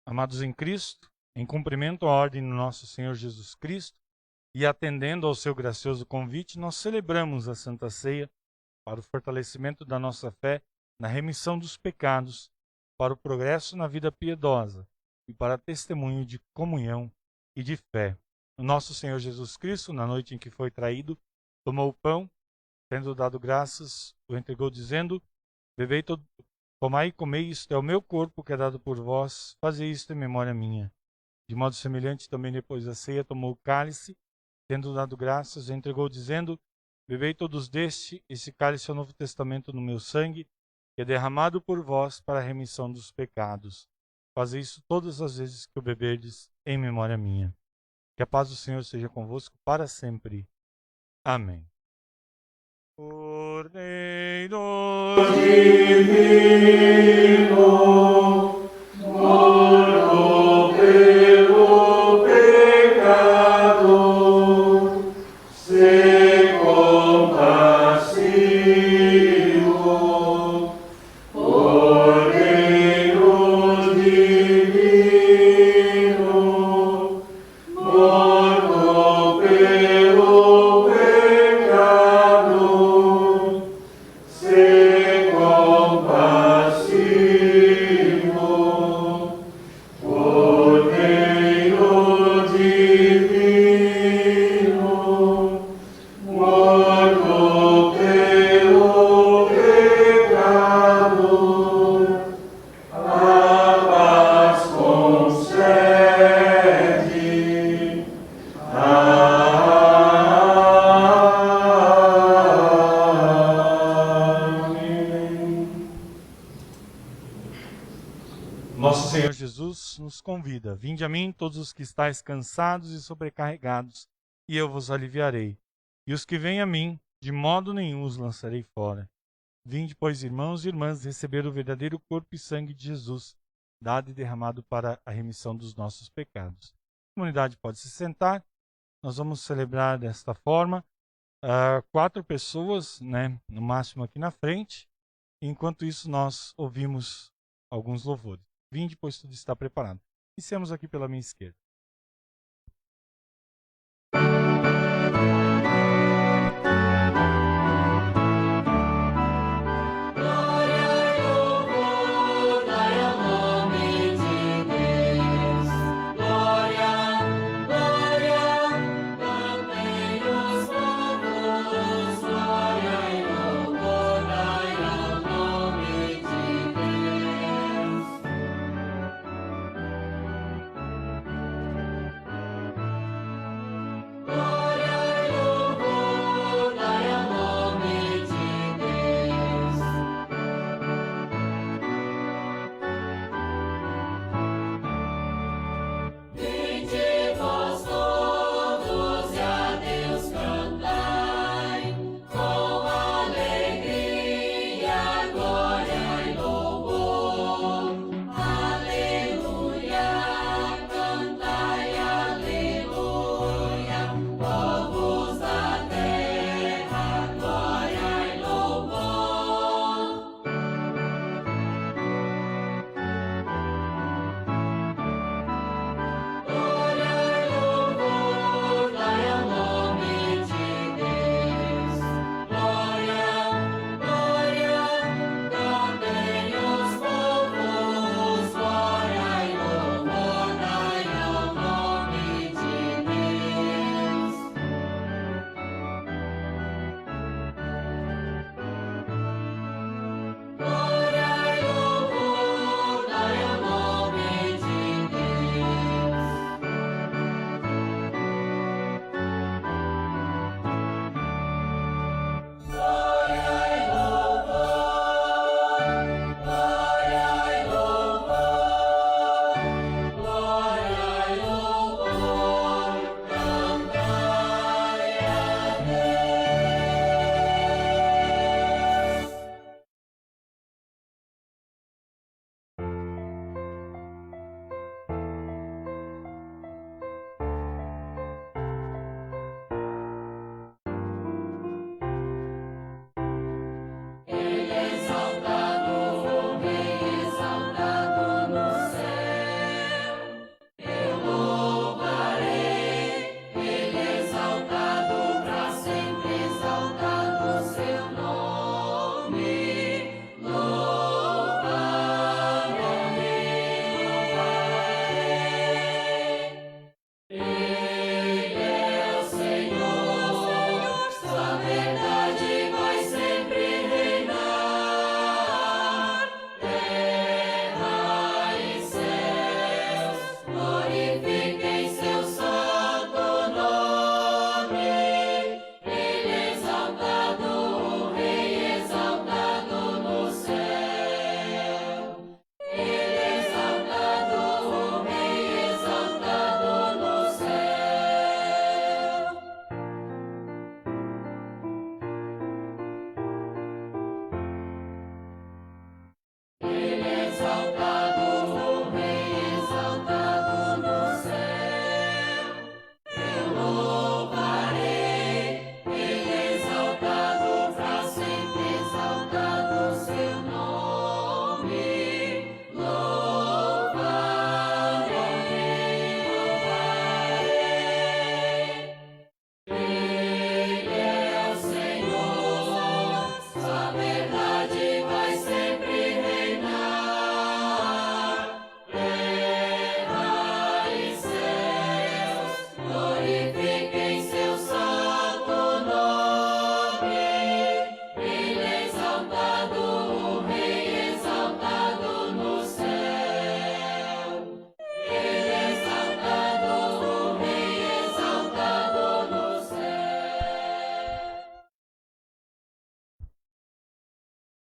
Amados em Cristo, em cumprimento à ordem do nosso Senhor Jesus Cristo e atendendo ao seu gracioso convite, nós celebramos a Santa Ceia para o fortalecimento da nossa fé na remissão dos pecados, para o progresso na vida piedosa e para testemunho de comunhão e de fé. O nosso Senhor Jesus Cristo, na noite em que foi traído, tomou o pão, tendo dado graças, o entregou dizendo: tomai e comei, isto é o meu corpo que é dado por vós, fazei isto em memória minha. De modo semelhante, também depois da ceia, tomou o cálice, tendo dado graças, o entregou dizendo: bebei todos deste, esse cálice é o Novo Testamento no meu sangue, que é derramado por vós para a remissão dos pecados. Fazei isso todas as vezes que o beberdes em memória minha. Que a paz do Senhor seja convosco para sempre. Amém. Cordeiro Divino, morto pelo pecado, se compassivo. Cordeiro divino, morto pelo pecado, se compassivo. Cordeiro divino, morto pelo pecado, a paz concede. Amém. Nosso Senhor Jesus nos convida: vinde a mim todos os que estáis cansados e sobrecarregados, e eu vos aliviarei. E os que vêm a mim, de modo nenhum os lançarei fora. Vinde, pois, irmãos e irmãs, receber o verdadeiro corpo e sangue de Jesus, dado e derramado para a remissão dos nossos pecados. A comunidade pode se sentar. Nós vamos celebrar desta forma. 4 pessoas, no máximo aqui na frente. Enquanto isso, nós ouvimos alguns louvores. Vinde, pois tudo está preparado. Iniciamos aqui pela minha esquerda.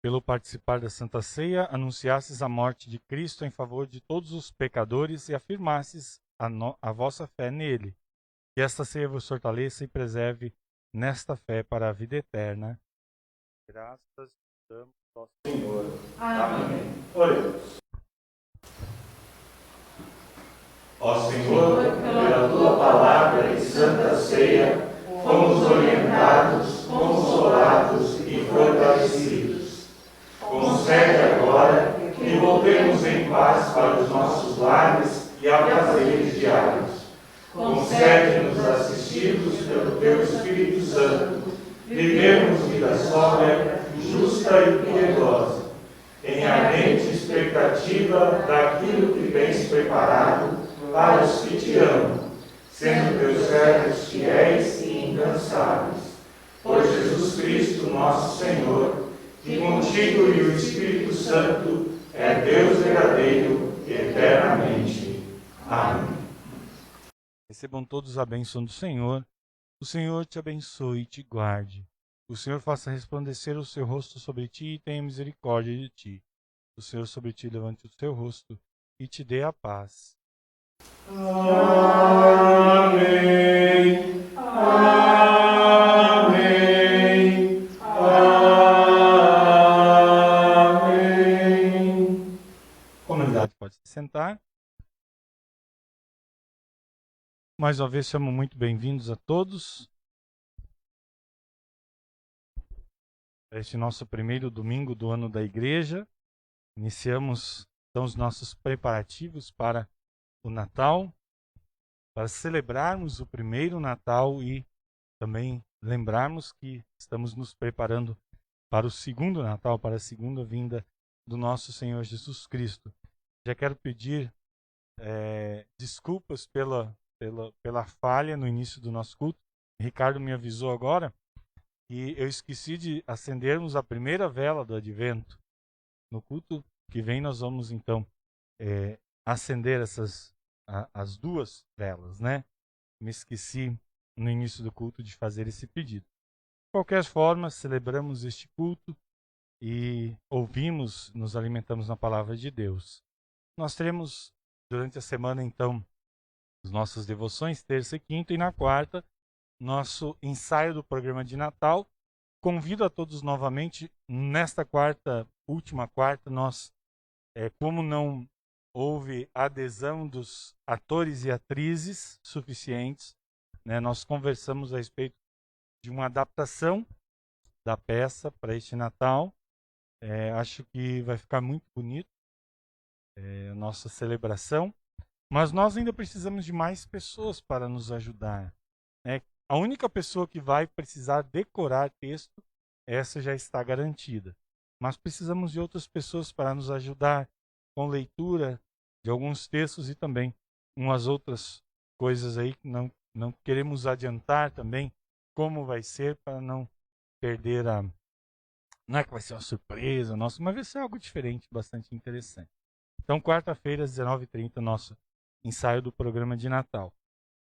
pelo participar da Santa Ceia, anunciasses a morte de Cristo em favor de todos os pecadores e afirmasses a vossa fé nele. Que esta ceia vos fortaleça e preserve nesta fé para a vida eterna. Graças damos ao Senhor. Amém. Oremos. Ó Senhor, pela tua palavra e santa ceia, fomos orientados, consolados e fortalecidos. Concede agora que voltemos em paz para os nossos lares e afazeres diários. Concede-nos, assistidos pelo teu Espírito Santo, vivermos vida sóbria, justa e piedosa, em ardente expectativa daquilo que tens preparado para os que te amam, sendo teus servos fiéis e incansáveis. Por Jesus Cristo, nosso Senhor, que contigo e o Espírito Santo é Deus verdadeiro eternamente. Amém. Recebam todos a bênção do Senhor. O Senhor te abençoe e te guarde. O Senhor faça resplandecer o seu rosto sobre ti e tenha misericórdia de ti. O Senhor sobre ti levante o seu rosto e te dê a paz. Amém. Amém. Amém. A comunidade pode se sentar. Mais uma vez, sejam muito bem-vindos a todos. Este nosso primeiro domingo do ano da igreja. Iniciamos então os nossos preparativos para o Natal, para celebrarmos o primeiro Natal e também lembrarmos que estamos nos preparando para o segundo Natal, para a segunda vinda do nosso Senhor Jesus Cristo. Já quero pedir desculpas pela falha no início do nosso culto. Ricardo me avisou agora que eu esqueci de acendermos a primeira vela do Advento. No culto que vem nós vamos então acender as duas velas, né? Me esqueci no início do culto de fazer esse pedido. De qualquer forma, celebramos este culto e ouvimos, nos alimentamos na palavra de Deus. Nós teremos durante a semana então as nossas devoções, terça e quinta, e na quarta, nosso ensaio do programa de Natal. Convido a todos novamente, nesta última quarta, nós, como não houve adesão dos atores e atrizes suficientes, né, nós conversamos a respeito de uma adaptação da peça para este Natal. Acho que vai ficar muito bonito a nossa celebração. Mas nós ainda precisamos de mais pessoas para nos ajudar. A única pessoa que vai precisar decorar texto, essa já está garantida. Mas precisamos de outras pessoas para nos ajudar com leitura de alguns textos e também umas outras coisas aí que não queremos adiantar também como vai ser para não perder Não é que vai ser uma surpresa nossa, mas vai ser algo diferente, bastante interessante. Então, quarta-feira, às 19h30, nosso ensaio do programa de Natal.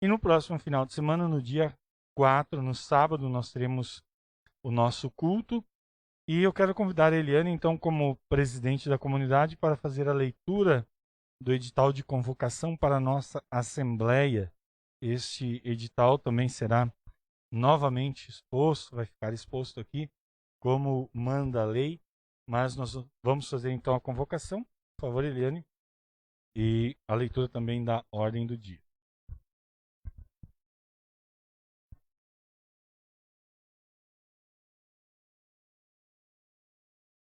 E no próximo final de semana, no dia 4, no sábado, nós teremos o nosso culto. E eu quero convidar a Eliane, então, como presidente da comunidade, para fazer a leitura do edital de convocação para a nossa Assembleia. Este edital também será novamente exposto, vai ficar exposto aqui, como manda a lei. Mas nós vamos fazer, então, a convocação. Por favor, Eliane. E a leitura também da ordem do dia.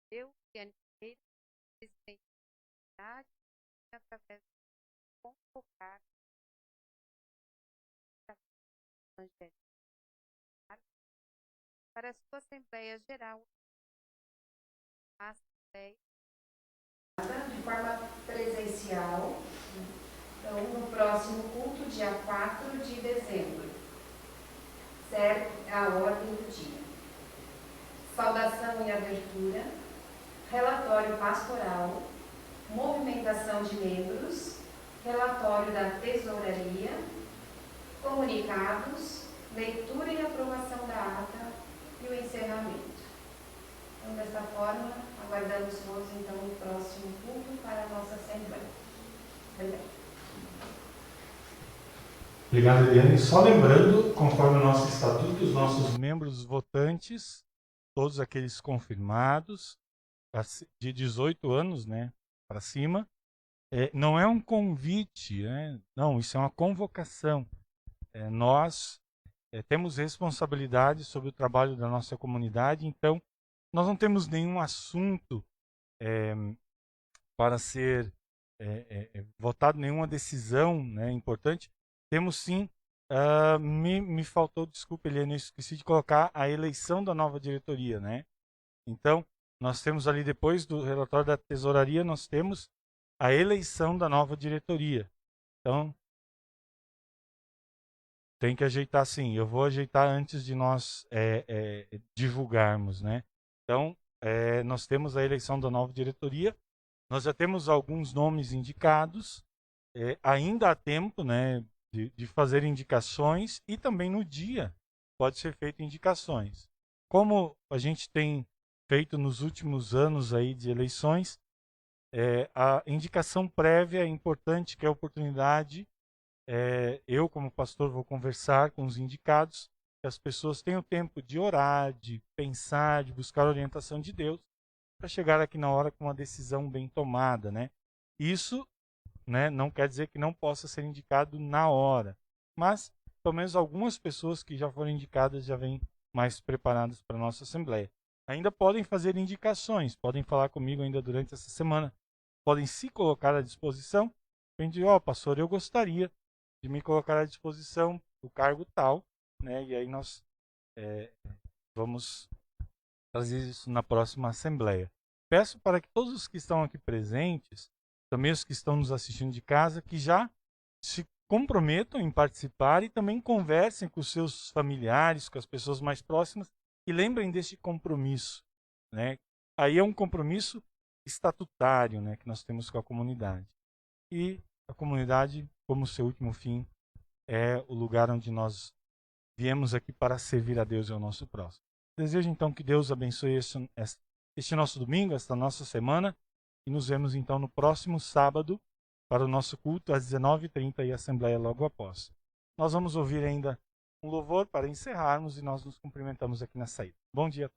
Eu, Eliane Pereira, presidente da comunidade, através de convocar o Evangelho para a sua Assembleia Geral, a Assembleia de forma presencial, então, no próximo culto, dia 4 de dezembro. Certo? A ordem do dia. Saudação e abertura, relatório pastoral, movimentação de membros, relatório da tesouraria, comunicados, leitura e aprovação da ata e o encerramento. Então, dessa forma, Obrigado, Eliane. E só lembrando, conforme o nosso estatuto, os nossos membros votantes, todos aqueles confirmados, de 18 anos, né, para cima, não é um convite, né? Não, isso é uma convocação. Nós temos responsabilidade sobre o trabalho da nossa comunidade, então nós não temos nenhum assunto para ser votado, nenhuma decisão, né, importante. Temos sim, me faltou, desculpa, Eliane, eu esqueci de colocar a eleição da nova diretoria, né? Então, nós temos ali, depois do relatório da tesouraria, nós temos a eleição da nova diretoria. Então, tem que ajeitar sim. Eu vou ajeitar antes de nós divulgarmos, né? Então, nós temos a eleição da nova diretoria. Nós já temos alguns nomes indicados. Ainda há tempo, né, de fazer indicações, e também no dia pode ser feito indicações. Como a gente tem feito nos últimos anos aí de eleições, a indicação prévia é importante, que é a oportunidade. Eu, como pastor, vou conversar com os indicados, que as pessoas tenham tempo de orar, de pensar, de buscar a orientação de Deus, para chegar aqui na hora com uma decisão bem tomada, né? Isso, né, não quer dizer que não possa ser indicado na hora, mas pelo menos algumas pessoas que já foram indicadas já vêm mais preparadas para a nossa Assembleia. Ainda podem fazer indicações, podem falar comigo ainda durante essa semana, podem se colocar à disposição, pastor, eu gostaria de me colocar à disposição do cargo tal, né? E aí nós vamos fazer isso na próxima Assembleia. Peço para que todos os que estão aqui presentes, também os que estão nos assistindo de casa, que já se comprometam em participar e também conversem com os seus familiares, com as pessoas mais próximas, e lembrem deste compromisso, né? Aí é um compromisso estatutário, né, que nós temos com a comunidade. E a comunidade, como seu último fim, é o lugar onde nós viemos aqui para servir a Deus e ao nosso próximo. Desejo então que Deus abençoe este nosso domingo, esta nossa semana, e nos vemos então no próximo sábado para o nosso culto às 19h30 e a Assembleia logo após. Nós vamos ouvir ainda um louvor para encerrarmos e nós nos cumprimentamos aqui na saída. Bom dia.